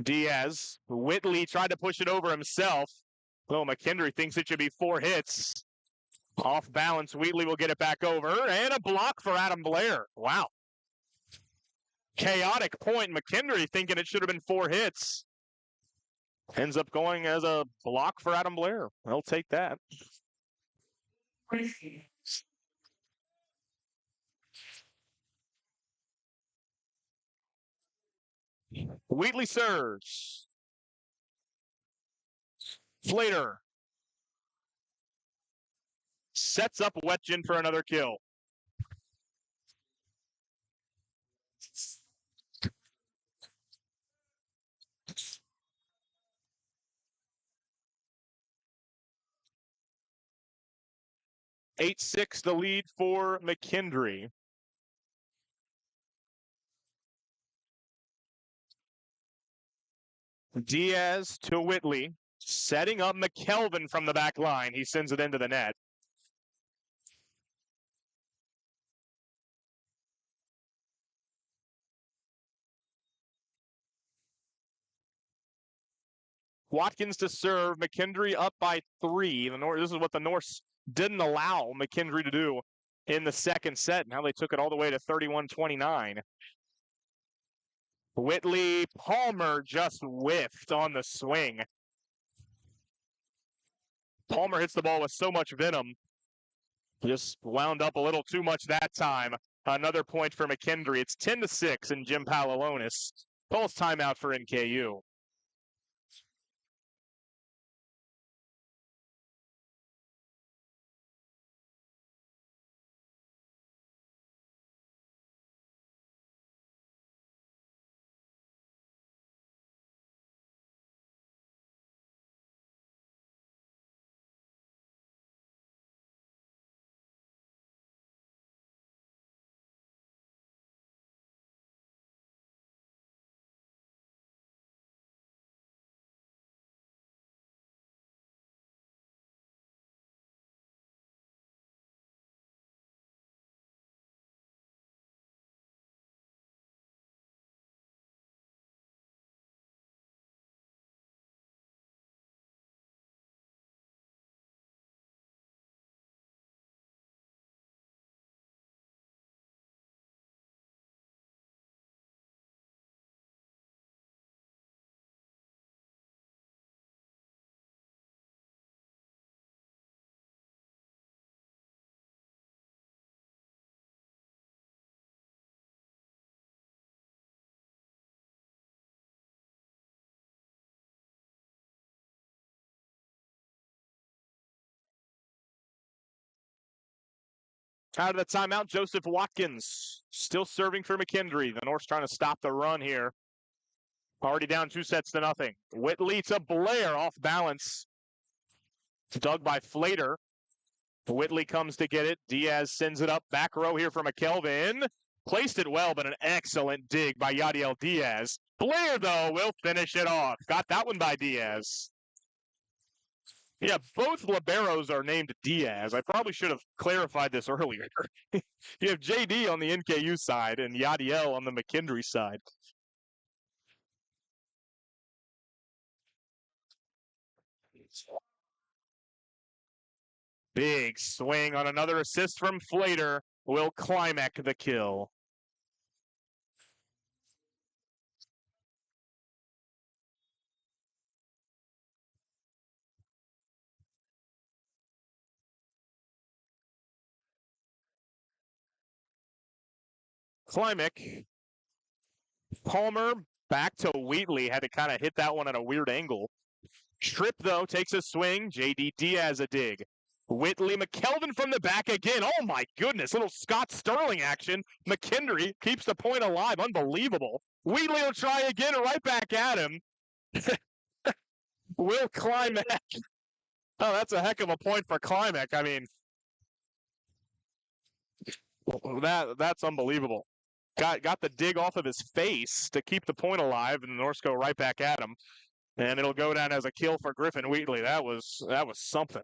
Diaz, Whitley tried to push it over himself. Oh, McKendry thinks it should be 4 hits. Off balance, Wheatley will get it back over, and a block for Adam Blair. Wow. Chaotic point. McKendry thinking it should have been 4 hits. Ends up going as a block for Adam Blair. They'll take that. Wheatley serves. Flater sets up Wetjen for another kill. (8-6) the lead for McKendry. Diaz to Whitley, setting up McKelvin from the back line. He sends it into the net. Watkins to serve. McKendry up by 3. This is what the Norse didn't allow McKendry to do in the second set. Now they took it all the way to 31-29. Whitley, Palmer just whiffed on the swing. Palmer hits the ball with so much venom. Just wound up a little too much that time. Another point for McKendry. It's 10-6, and Jim Palalonis calls timeout for NKU. Out of the timeout, Joseph Watkins still serving for McKendry. The Norse trying to stop the run here. Already down 2-0. Whitley to Blair, off balance. Dug by Flater. Whitley comes to get it. Diaz sends it up. Back row here for McKelvin. Placed it well, but an excellent dig by Yadiel Diaz. Blair, though, will finish it off. Got that one by Diaz. Yeah, both liberos are named Diaz. I probably should have clarified this earlier. You have JD on the NKU side and Yadiel on the McKendry side. Big swing on another assist from Flater. Will Klimek the kill. Klimek. Palmer back to Wheatley. Had to kind of hit that one at a weird angle. Tripp, though, takes a swing. JD Diaz a dig. Whitley, McKelvin from the back again. Oh, my goodness. Little Scott Sterling action. McKendry keeps the point alive. Unbelievable. Wheatley will try again, right back at him. Will Klimek Oh, that's a heck of a point for Klimek. I mean, that's unbelievable. Got the dig off of his face to keep the point alive, and the Norse go right back at him. And it'll go down as a kill for Griffin Wheatley. That was something.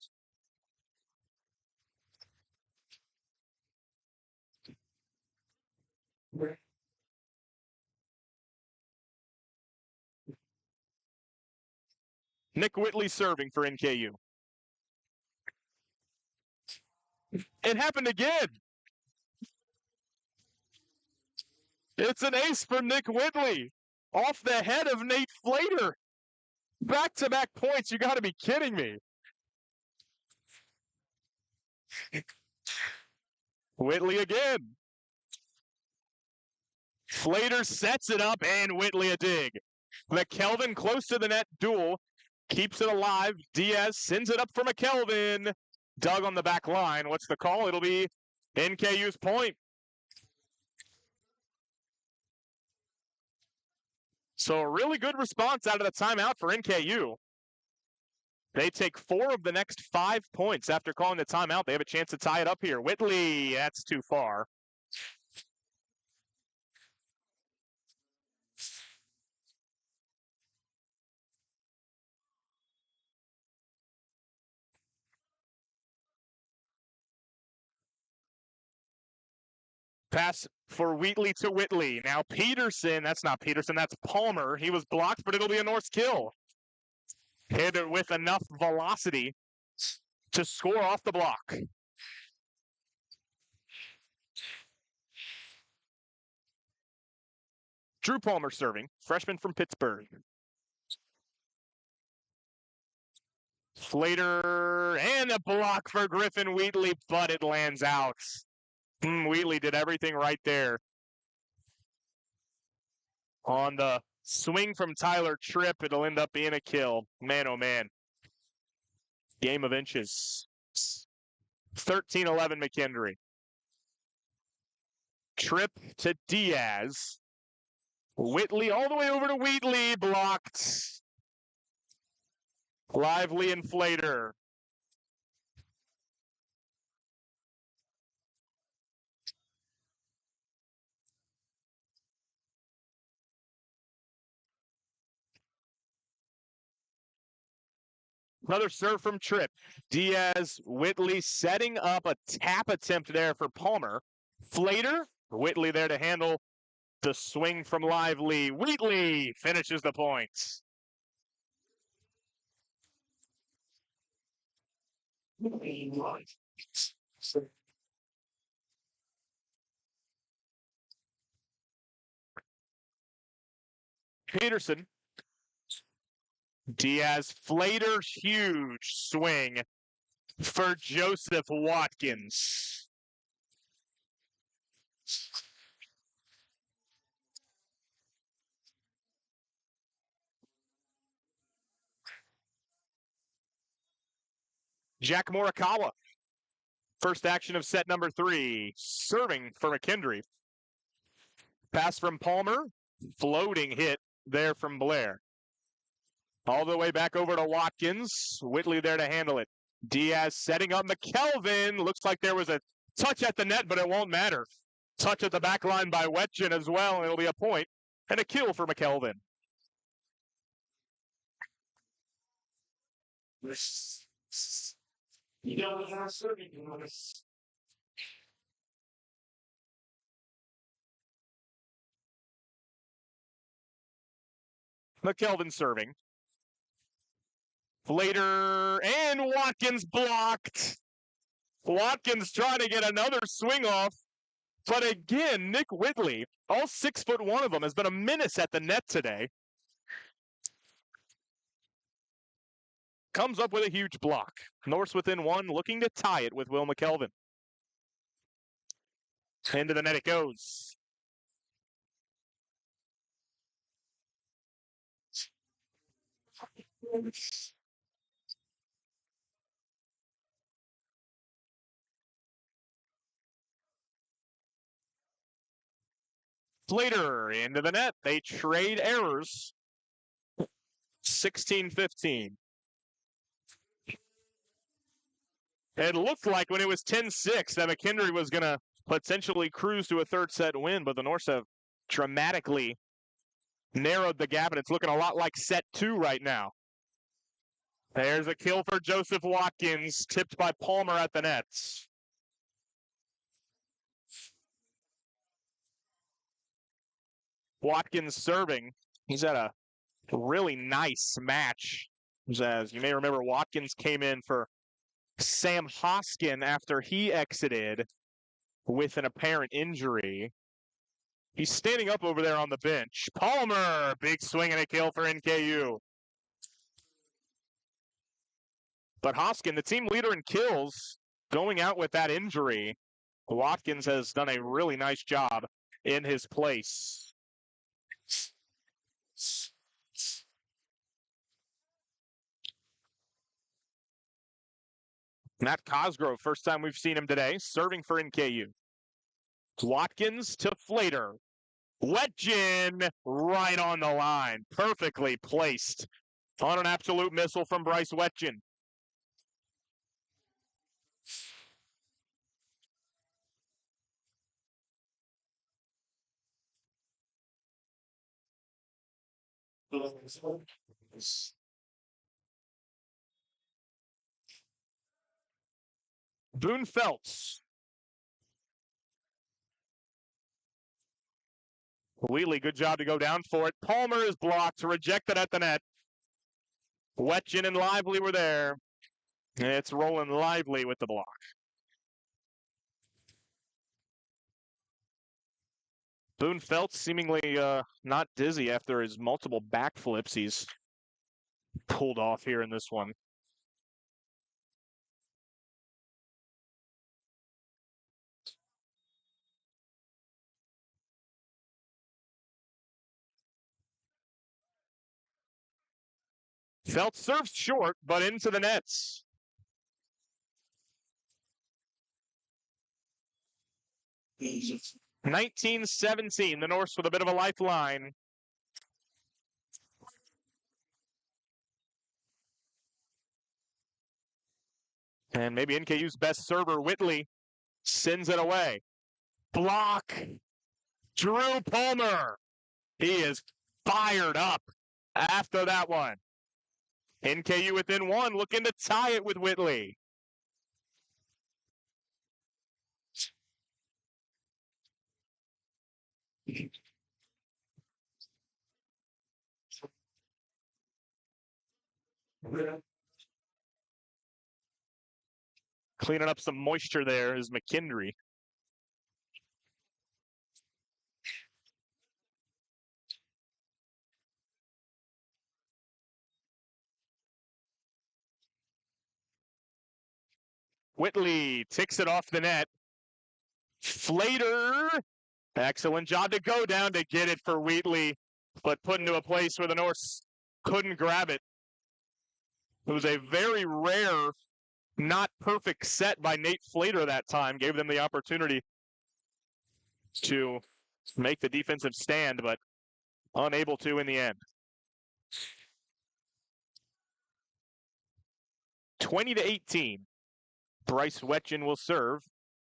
Nick Whitley serving for NKU. It happened again. It's an ace for Nick Whitley. Off the head of Nate Flater. Back-to-back points. You got to be kidding me. Whitley again. Flater sets it up, and Whitley a dig. McKelvin close to the net duel. Keeps it alive. Diaz sends it up for McKelvin. Dug on the back line. What's the call? It'll be NKU's point. So a really good response out of the timeout for NKU. They take 4 of the next 5 points after calling the timeout. They have a chance to tie it up here. Whitley, that's too far. Pass for Wheatley to Whitley. Now Peterson, that's not Peterson, that's Palmer. He was blocked, but it'll be a Norse kill. Hit it with enough velocity to score off the block. Drew Palmer serving, freshman from Pittsburgh. Flater, and a block for Griffin Wheatley, but it lands out. Wheatley did everything right there. On the swing from Tyler Tripp, it'll end up being a kill. Man, oh man. Game of inches. 13-11 McKendry. Tripp to Diaz. Whitley all the way over to Wheatley, blocked. Lively and Flater. Another serve from Tripp. Diaz, Whitley setting up a tap attempt there for Palmer. Flater, Whitley there to handle the swing from Lively. Wheatley finishes the points. Peterson. Diaz, Flater, huge swing for Joseph Watkins. Jack Morikawa, first action of set number 3, serving for McKendry. Pass from Palmer, floating hit there from Blair. All the way back over to Watkins. Whitley there to handle it. Diaz setting up McKelvin. Looks like there was a touch at the net, but it won't matter. Touch at the back line by Wetjen as well, and it'll be a point and a kill for McKelvin. McKelvin serving. Flater and Watkins blocked. Watkins trying to get another swing off. But again, Nick Whitley, all 6'1" of them, has been a menace at the net today. Comes up with a huge block. Norse within 1, looking to tie it with Will McKelvin. Into the net it goes. Flater into the net. They trade errors. 16-15. It looked like when it was 10-6 that McKendry was going to potentially cruise to a third set win, but the Norse have dramatically narrowed the gap, and it's looking a lot like set 2 right now. There's a kill for Joseph Watkins, tipped by Palmer at the nets. Watkins serving. He's had a really nice match. As you may remember, Watkins came in for Sam Hoskin after he exited with an apparent injury. He's standing up over there on the bench. Palmer, big swing and a kill for NKU. But Hoskin, the team leader in kills, going out with that injury. Watkins has done a really nice job in his place. Matt Cosgrove, first time we've seen him today, serving for NKU. Watkins to Flater. Wetjen right on the line. Perfectly placed on an absolute missile from Bryce Wetjen. Boone Feltz. Wheatley, good job to go down for it. Palmer is blocked, rejected at the net. Wetjen and Lively were there. It's rolling Lively with the block. Boone Feltz seemingly not dizzy after his multiple backflips he's pulled off here in this one. Feltz serves short, but into the nets. It's 19-17, the Norse with a bit of a lifeline. And maybe NKU's best server, Whitley, sends it away. Block. Drew Palmer. He is fired up after that one. NKU within one, looking to tie it with Whitley. Cleaning up some moisture there is McKendry. Whitley takes it off the net. Flater. Excellent job to go down to get it for Wheatley, but put into a place where the Norse couldn't grab it. It was a very rare, not perfect set by Nate Flater that time. Gave them the opportunity to make the defensive stand, but unable to in the end. 20-18. Bryce Wetjen will serve,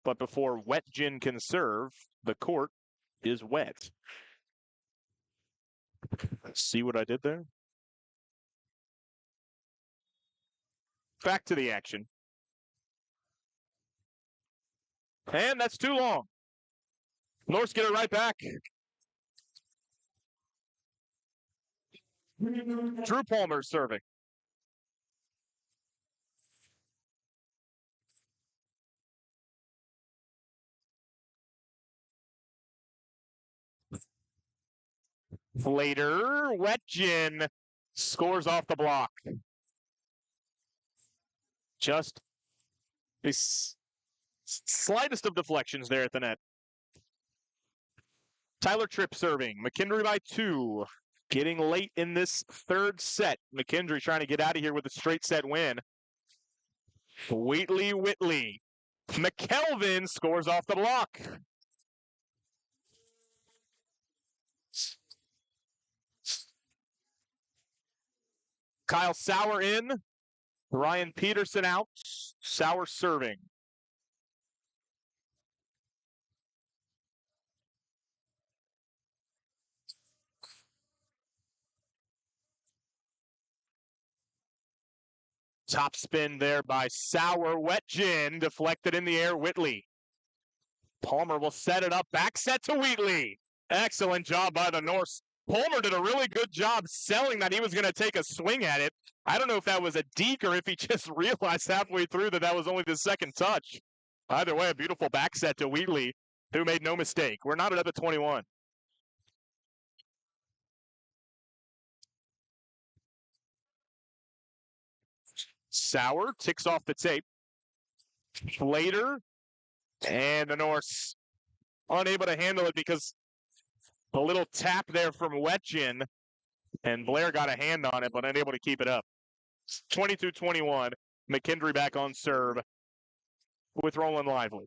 but before Wetjen can serve, the court is wet. See what I did there? Back to the action. And that's too long. Norse get it right back. Drew Palmer serving. Later, Wetjen scores off the block. Just the slightest of deflections there at the net. Tyler Tripp serving. McKendry by 2. Getting late in this third set. McKendry trying to get out of here with a straight set win. Whitley. McKelvin scores off the block. Kyle Sauer in. Ryan Peterson out. Sauer serving. Top spin there by Sauer. Wetjen deflected in the air. Whitley. Palmer will set it up. Back set to Wheatley. Excellent job by the Norse. Palmer did a really good job selling that he was going to take a swing at it. I don't know if that was a deke or if he just realized halfway through that that was only the second touch. Either way, a beautiful back set to Wheatley, who made no mistake. We're not at 21. Sauer ticks off the tape. Slater and the Norse unable to handle it because a little tap there from Wetjen, and Blair got a hand on it, but unable to keep it up. 22-21. McKendry back on serve with Roland Lively.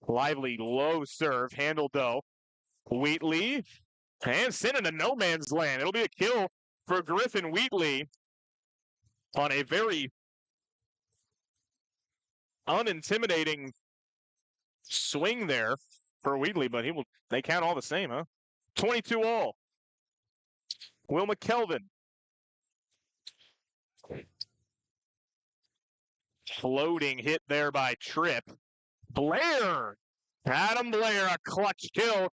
Lively low serve, handled though. Wheatley, and sent into no man's land. It'll be a kill for Griffin Wheatley on a very unintimidating swing there for Wheatley, but they count all the same, huh? 22 all. Will McKelvin. Floating hit there by Tripp. Blair. Adam Blair, a clutch kill.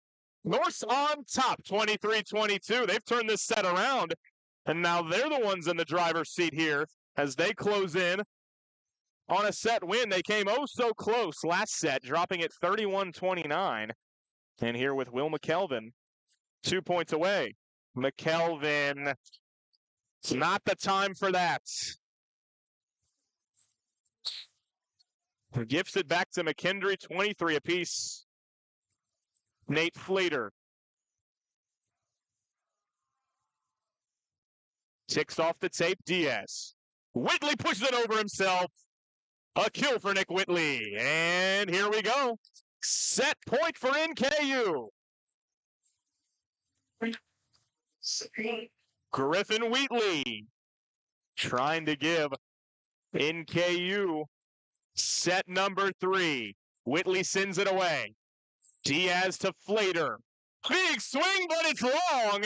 Norse on top, 23-22. They've turned this set around, and now they're the ones in the driver's seat here as they close in on a set win. They came oh so close last set, dropping it 31-29. And here with Will McKelvin, 2 points away. McKelvin, it's not the time for that. Gifts it back to McKendry, 23 apiece. Nate Flater. Ticks off the tape, Diaz. Whitley pushes it over himself. A kill for Nick Whitley. And here we go. Set point for NKU. Griffin Wheatley trying to give NKU set number 3. Whitley sends it away. Diaz to Flater. Big swing, but it's long.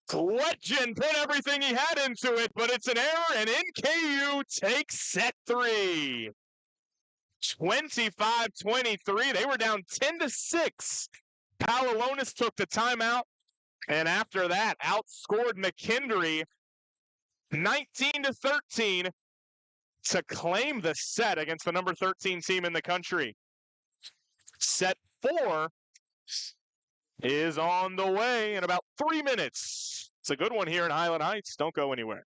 Wetjen put everything he had into it, but it's an error, and NKU takes set 3. 25-23. They were down 10-6. Palalonis took the timeout, and after that, outscored McKendry 19-13 to claim the set against the number 13 team in the country. Set 4 is on the way in about 3 minutes. It's a good one here in Highland Heights. Don't go anywhere.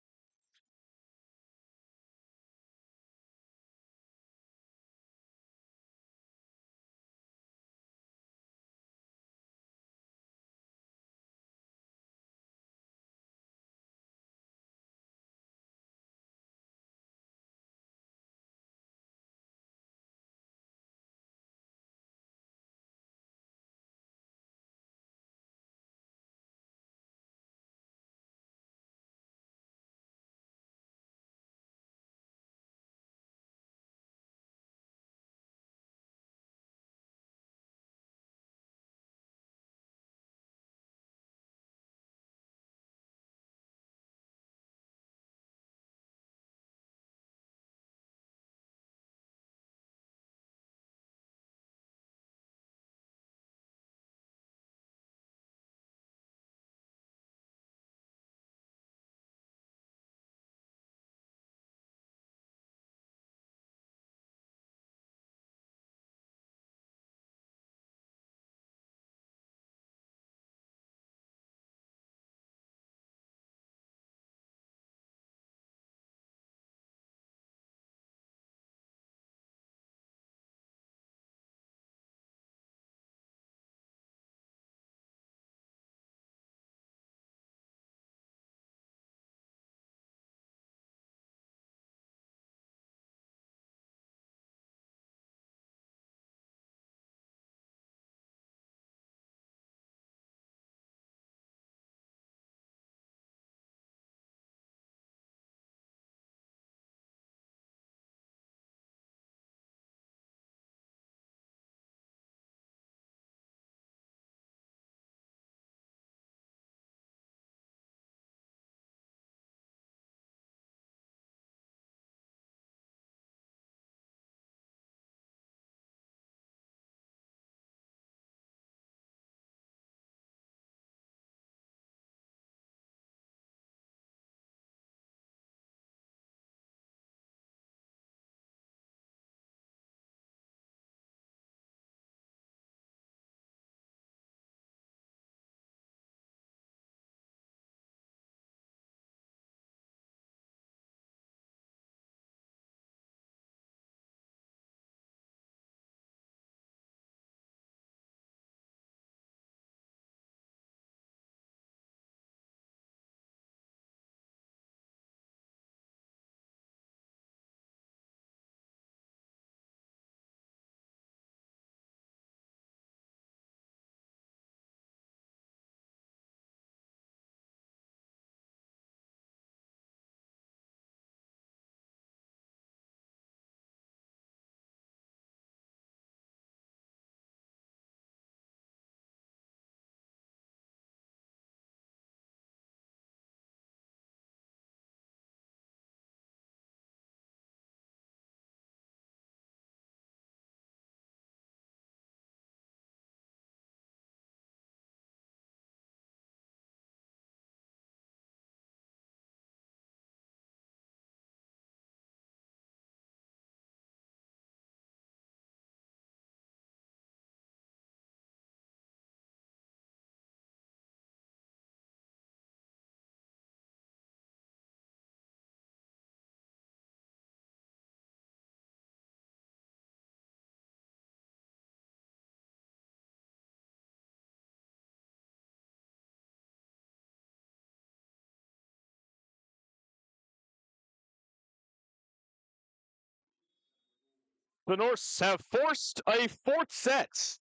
The Norse have forced a fourth set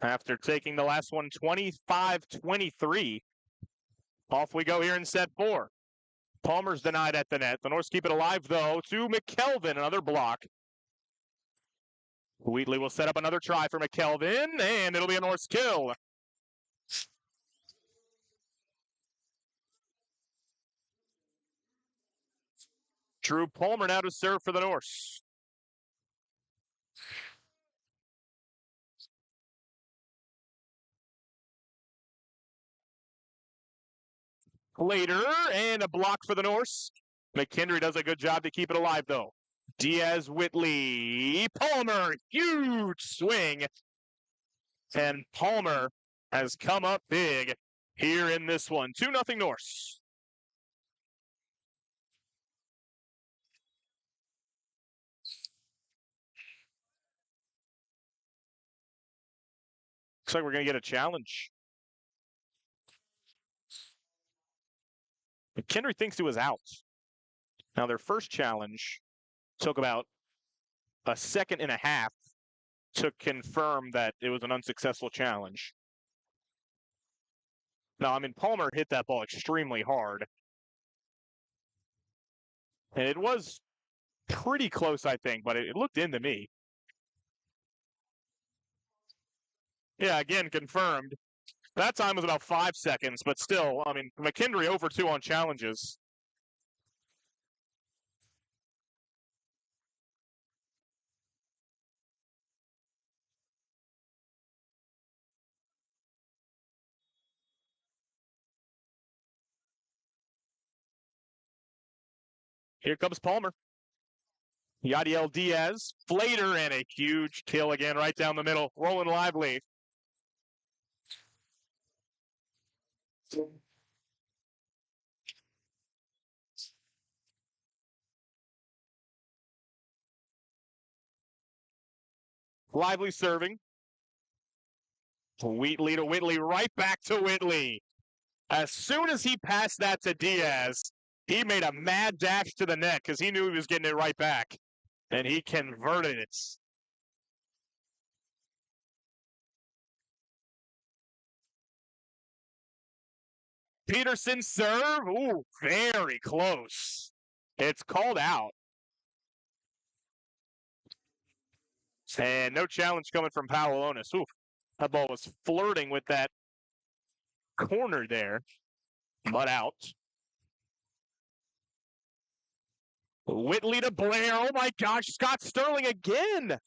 after taking the last one 25-23. Off we go here in set 4. Palmer's denied at the net. The Norse keep it alive, though, to McKelvin, another block. Wheatley will set up another try for McKelvin, and it'll be a Norse kill. Drew Palmer now to serve for the Norse. Later, and a block for the Norse. McKendry does a good job to keep it alive, though. Diaz, Whitley, Palmer, huge swing. And Palmer has come up big here in this one. 2-0 Norse. Looks like we're going to get a challenge. McKendry thinks he was out. Now, their first challenge took about a second and a half to confirm that it was an unsuccessful challenge. Now, I mean, Palmer hit that ball extremely hard. And it was pretty close, I think, but it looked into me. Yeah, again, confirmed. That time was about 5 seconds, but still, I mean, McKendry over 2 on challenges. Here comes Palmer. Yadiel Diaz, Flater, and a huge kill again right down the middle. Rolling lively. Lively serving. Wheatley to Whitley, right back to Whitley. As soon as he passed that to Diaz, he made a mad dash to the net because he knew he was getting it right back. And he converted it. Peterson serve. Ooh, very close. It's called out. And no challenge coming from Paulonis. Ooh, that ball was flirting with that corner there, but out. Whitley to Blair. Oh my gosh, Scott Sterling again.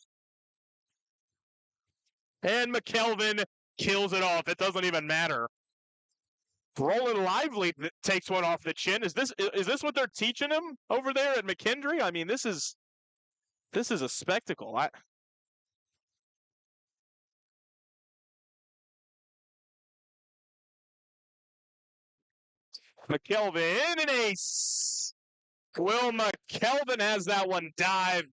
And McKelvin kills it off. It doesn't even matter. Rolling Lively takes one off the chin. Is this what they're teaching him over there at McKendry? I mean, this is a spectacle. McKelvin, an ace. Will McKelvin has that one dive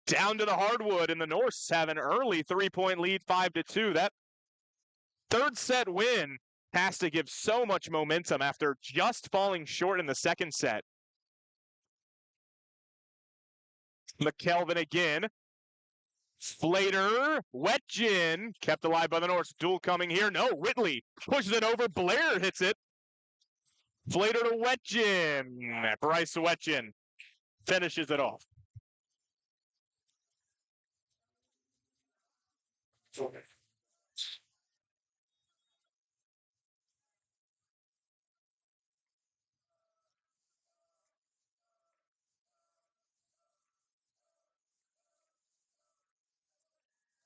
down to the hardwood, and the Norse have an early 3-point lead, 5-2. That third set win has to give so much momentum after just falling short in the second set. McKelvin again. Flater, Wetjin, kept alive by the Norse. Duel coming here. No, Whitley pushes it over. Blair hits it. Flater to Wetjin. Bryce Wetjin finishes it off.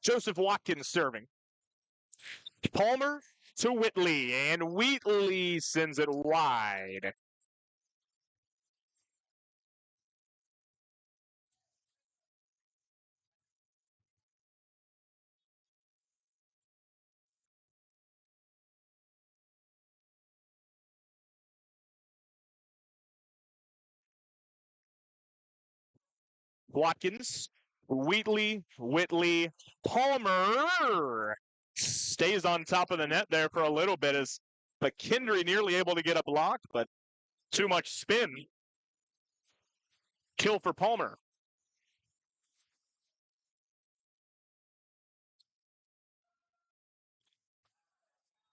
Joseph Watkins serving. Palmer to Whitley, and Wheatley sends it wide. Watkins, Wheatley, Whitley, Palmer stays on top of the net there for a little bit as McKendry nearly able to get a block, but too much spin. Kill for Palmer.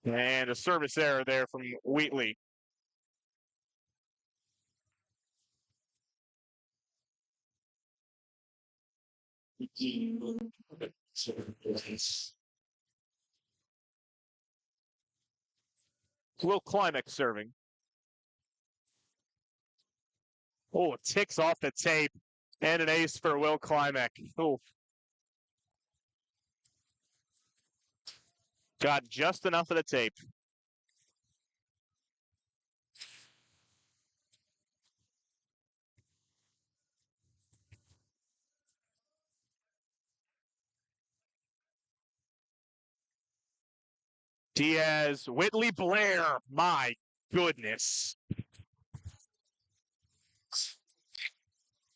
And a service error there from Wheatley. Will Klimek serving. Oh, it ticks off the tape. And an ace for Will Klimek. Oh. Got just enough of the tape. Diaz, Whitley, Blair. My goodness.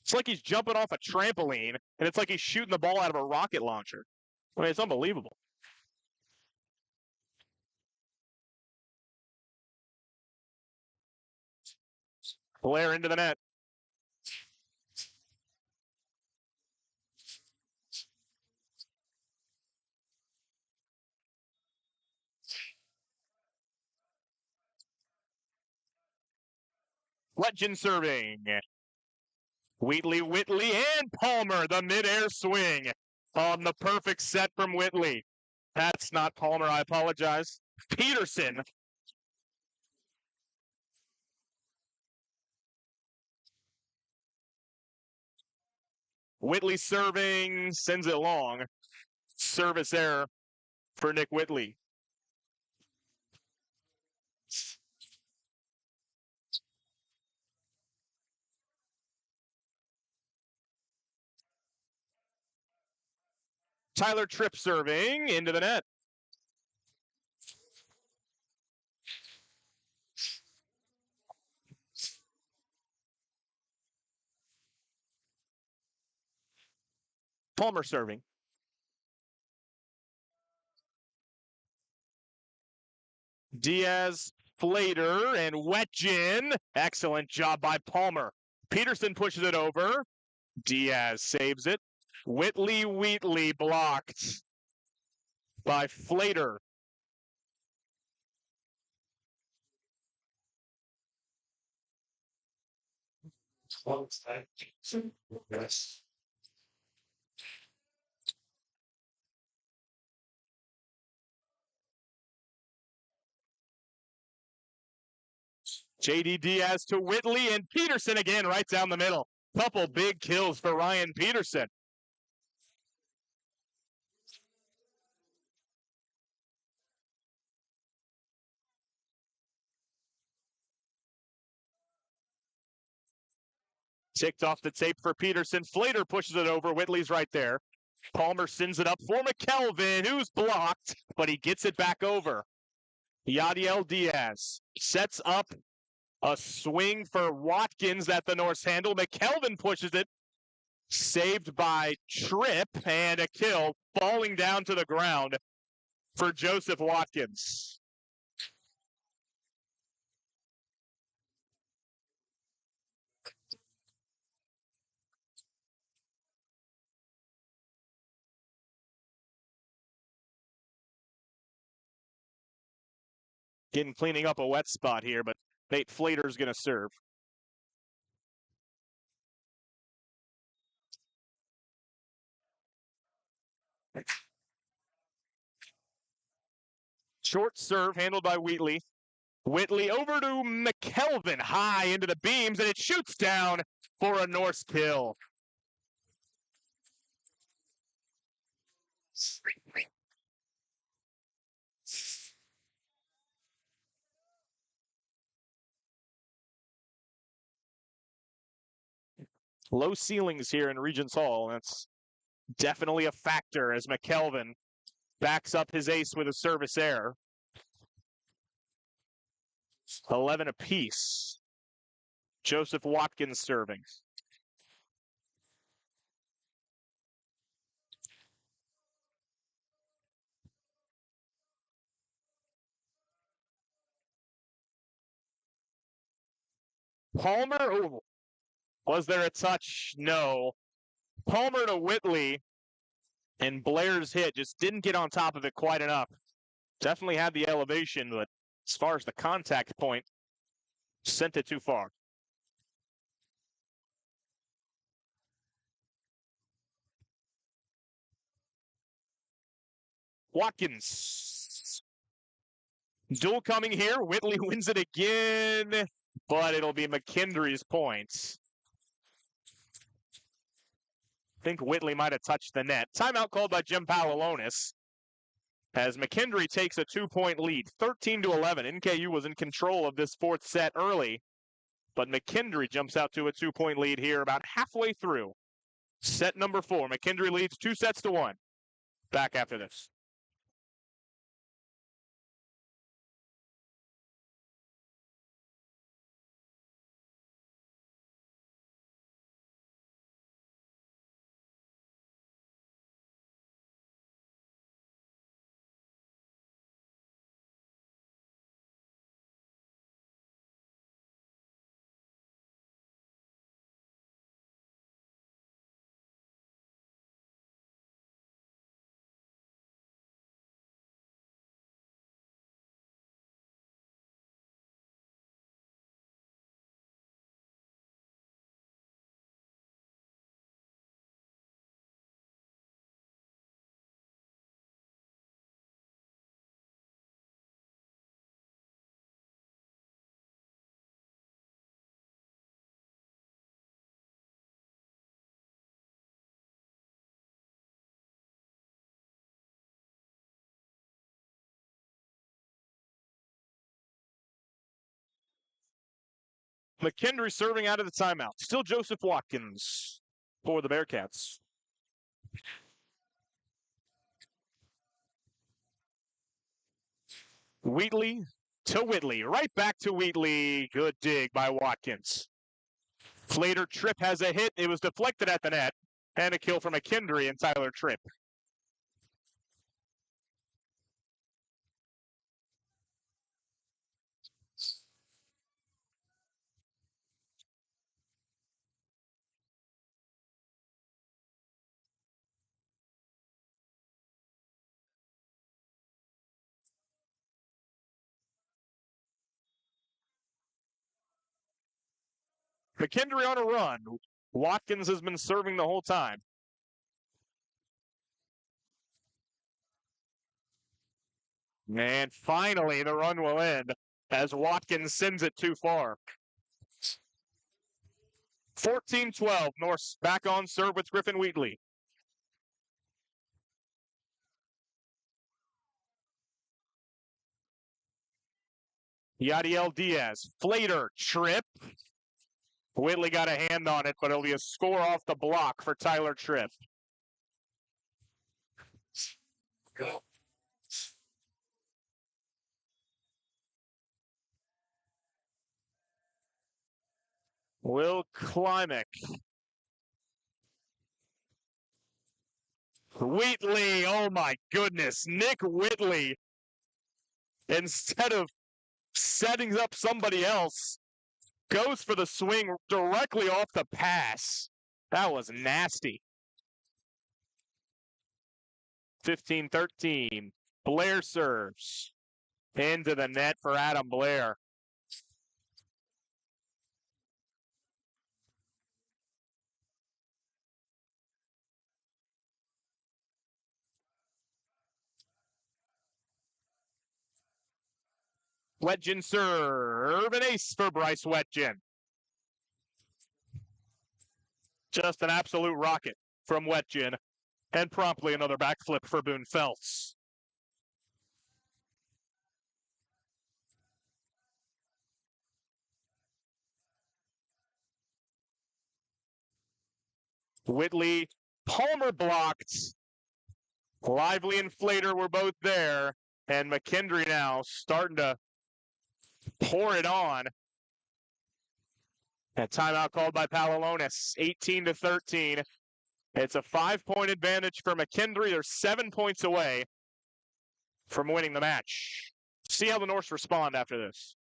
It's like he's jumping off a trampoline, and it's like he's shooting the ball out of a rocket launcher. I mean, it's unbelievable. Blair into the net. Legend serving. Whitley, and Palmer, the midair swing on the perfect set from Whitley. That's not Palmer, I apologize. Peterson. Whitley serving, sends it long. Service error for Nick Whitley. Tyler Tripp serving into the net. Palmer serving. Diaz, Flater, and Wetjen. Excellent job by Palmer. Peterson pushes it over. Diaz saves it. Wheatley blocked by Flater. JD Diaz to Whitley, and Peterson again right down the middle. Couple big kills for Ryan Peterson. Ticked off the tape for Peterson. Flater pushes it over. Whitley's right there. Palmer sends it up for McKelvin, who's blocked, but he gets it back over. Yadiel Diaz sets up a swing for Watkins at the Norse handle. McKelvin pushes it. Saved by Tripp, and a kill falling down to the ground for Joseph Watkins. Again, cleaning up a wet spot here, but Nate Flater's going to serve. Short serve handled by Wheatley. Whitley over to McKelvin, high into the beams, and it shoots down for a Norse kill. Low ceilings here in Regents Hall. That's definitely a factor as McKelvin backs up his ace with a service error. 11 apiece. Joseph Watkins serving. Palmer, ooh. Was there a touch? No. Palmer to Whitley, and Blair's hit just didn't get on top of it quite enough Definitely had the elevation, but as far as the contact point, sent it too far. Watkins. Duel coming here. Whitley wins it again, but it'll be McKendry's points. I think Whitley might have touched the net. Timeout called by Jim Palalonis as McKendry takes a 2-point lead, 13-11. NKU was in control of this fourth set early, but McKendry jumps out to a 2-point lead here about halfway through. Set number 4. McKendry leads 2-1. Back after this. McKendry serving out of the timeout. Still Joseph Watkins for the Bearcats. Wheatley to Whitley. Right back to Wheatley. Good dig by Watkins. Flater Tripp has a hit. It was deflected at the net. And a kill from McKendry and Tyler Tripp. McKendry on a run. Watkins has been serving the whole time. And finally, the run will end as Watkins sends it too far. 14-12, Norse back on serve with Griffin Wheatley. Yadiel Diaz, Flater, Tripp. Whitley got a hand on it, but it'll be a score off the block for Tyler Tripp. Go. Will Klimek. Wheatley, oh my goodness. Nick Whitley, instead of setting up somebody else, goes for the swing directly off the pass. That was nasty. 15-13. Blair serves. Into the net for Adam Blair. Wetjen serve, an ace for Bryce Wetjen. Just an absolute rocket from Wetjen, and promptly another backflip for Boone Felts. Whitley, Palmer blocked. Lively and Flater were both there, and McKendry now starting to pour it on. A timeout called by Palalonis, 18-13. It's a 5-point advantage for McKendry. They're 7 points away from winning the match. See how the Norse respond after this.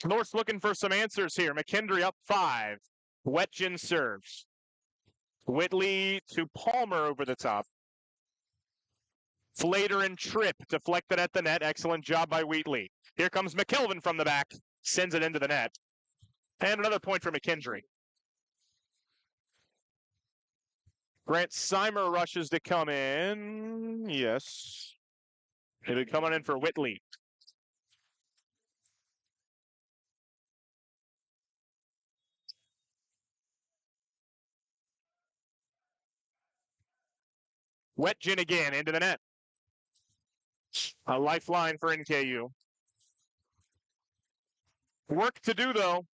Norse looking for some answers here. McKendry up 5. Wetjen serves. Whitley to Palmer over the top. Flater and Tripp deflected at the net. Excellent job by Wheatley. Here comes McKelvin from the back. Sends it into the net. And another point for McKendry. Grant Seimer rushes to come in. Yes. He'll be coming in for Whitley. Wetjen again into the net. A lifeline for NKU. Work to do, though.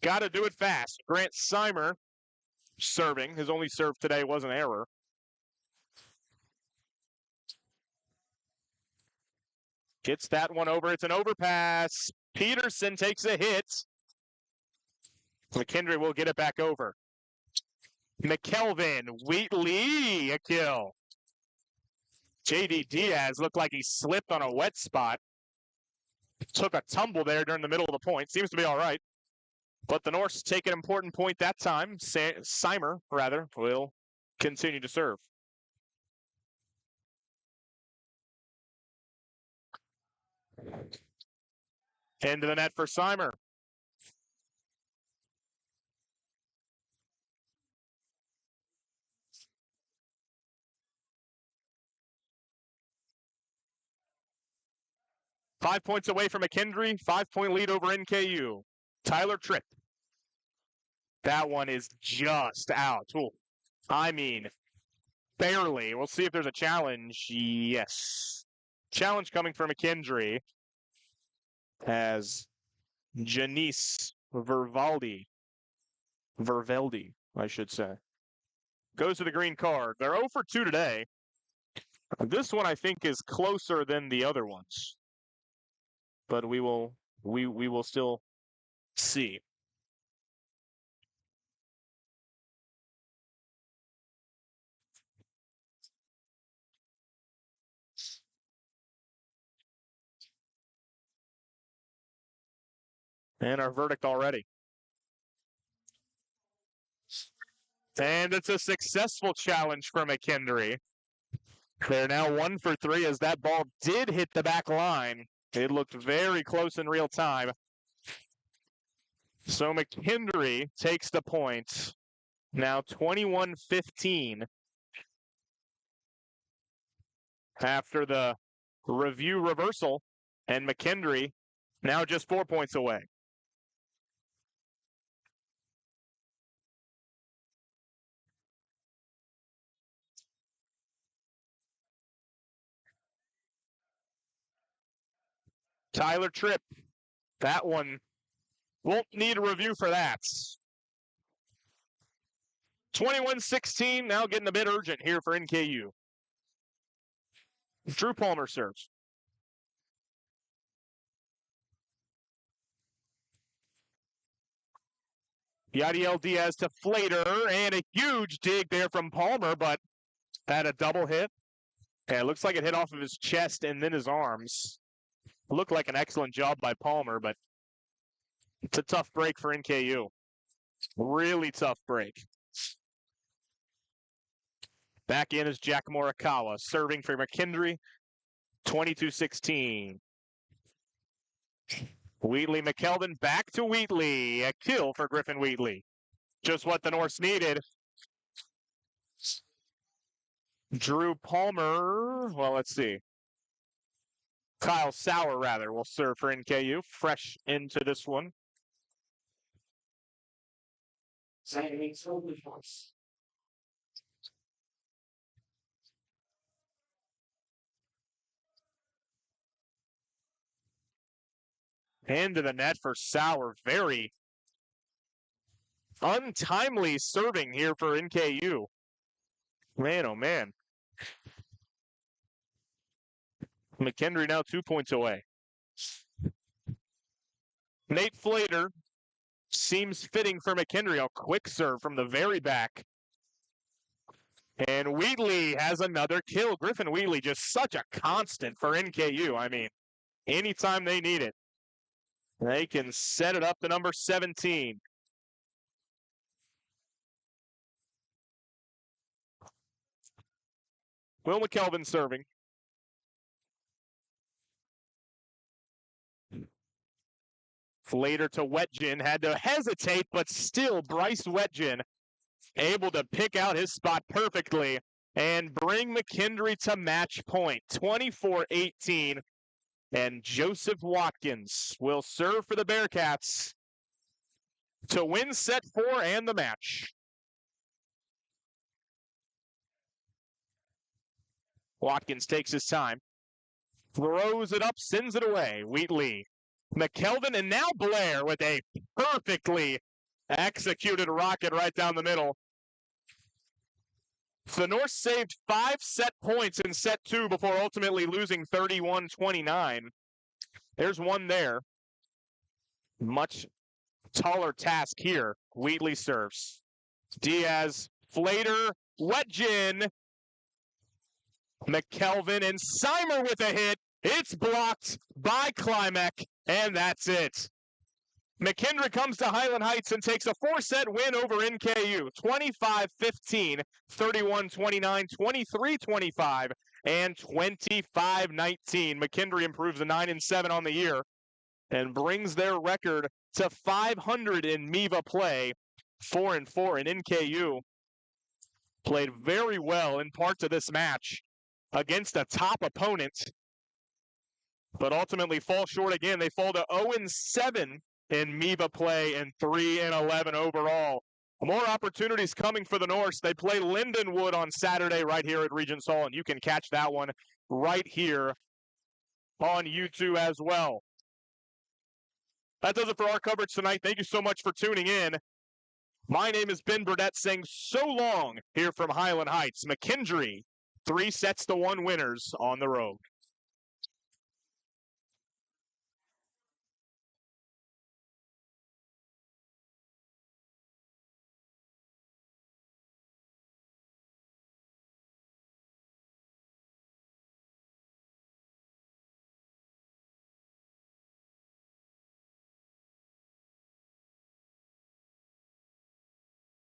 Got to do it fast. Grant Seimer serving. His only serve today was an error. Gets that one over. It's an overpass. Peterson takes a hit. McKendry will get it back over. McKelvin, Wheatley, a kill. J.D. Diaz looked like he slipped on a wet spot. Took a tumble there during the middle of the point. Seems to be all right. But the Norse take an important point that time. Seimer, rather, will continue to serve. Into the net for Seimer. Five points away from McKendry. 5-point lead over NKU. Tyler Tripp. That one is just out. Ooh. I mean, barely. We'll see if there's a challenge. Yes. Challenge coming from McKendry as Janice Verveldi, I should say, goes to the green card. They're 0 for 2 today. This one, I think, is closer than the other ones. But we will still see. And our verdict already. And it's a successful challenge for McKendry. They're now 1 for 3 as that ball did hit the back line. It looked very close in real time. So McKendry takes the point. Now 21-15 after the review reversal. And McKendry now just 4 points away. Tyler Tripp. That one won't need a review for that. 21-16, now getting a bit urgent here for NKU. Drew Palmer serves. Yadiel Diaz to Flater, and a huge dig there from Palmer, but had a double hit. Yeah, it looks like it hit off of his chest and then his arms. Looked like an excellent job by Palmer, but it's a tough break for NKU. Really tough break. Back in is Jack Morikawa, serving for McKendry, 22-16. Wheatley McKelvin back to Wheatley. A kill for Griffin Wheatley. Just what the Norse needed. Drew Palmer, well, let's see. Kyle Sauer, rather, will serve for NKU. Fresh into this one. Into the net for Sauer. Very untimely serving here for NKU. Man, oh man. McKendry now 2 points away. Nate Flater seems fitting for McKendry. A quick serve from the very back. And Wheatley has another kill. Griffin Wheatley just such a constant for NKU. I mean, anytime they need it. They can set it up to number 17. Will McKelvin serving. Later to Wetjen, had to hesitate, but still Bryce Wetjen able to pick out his spot perfectly and bring McKendry to match point, 24-18. And Joseph Watkins will serve for the Bearcats to win set 4 and the match. Watkins takes his time, throws it up, sends it away. Wheatley, McKelvin, and now Blair with a perfectly executed rocket right down the middle. The Norse saved 5 set points in set 2 before ultimately losing 31-29. There's one there. Much taller task here. Wheatley serves. Diaz, Flater, Wetjen, McKelvin, and Seimer with a hit. It's blocked by Klimek, and that's it. McKendry comes to Highland Heights and takes a 4-set win over NKU, 25-15, 31-29, 23-25, and 25-19. McKendry improves to 9-7 on the year and brings their record to 500 in MIVA play, 4-4 in NKU. Played very well in parts of this match against a top opponent, but ultimately fall short again. They fall to 0-7 in MIVA play and 3-11 overall. More opportunities coming for the Norse. They play Lindenwood on Saturday right here at Regents Hall, and you can catch that one right here on YouTube as well. That does it for our coverage tonight. Thank you so much for tuning in. My name is Ben Burdette saying so long here from Highland Heights. McKendry, 3-1 winners on the road.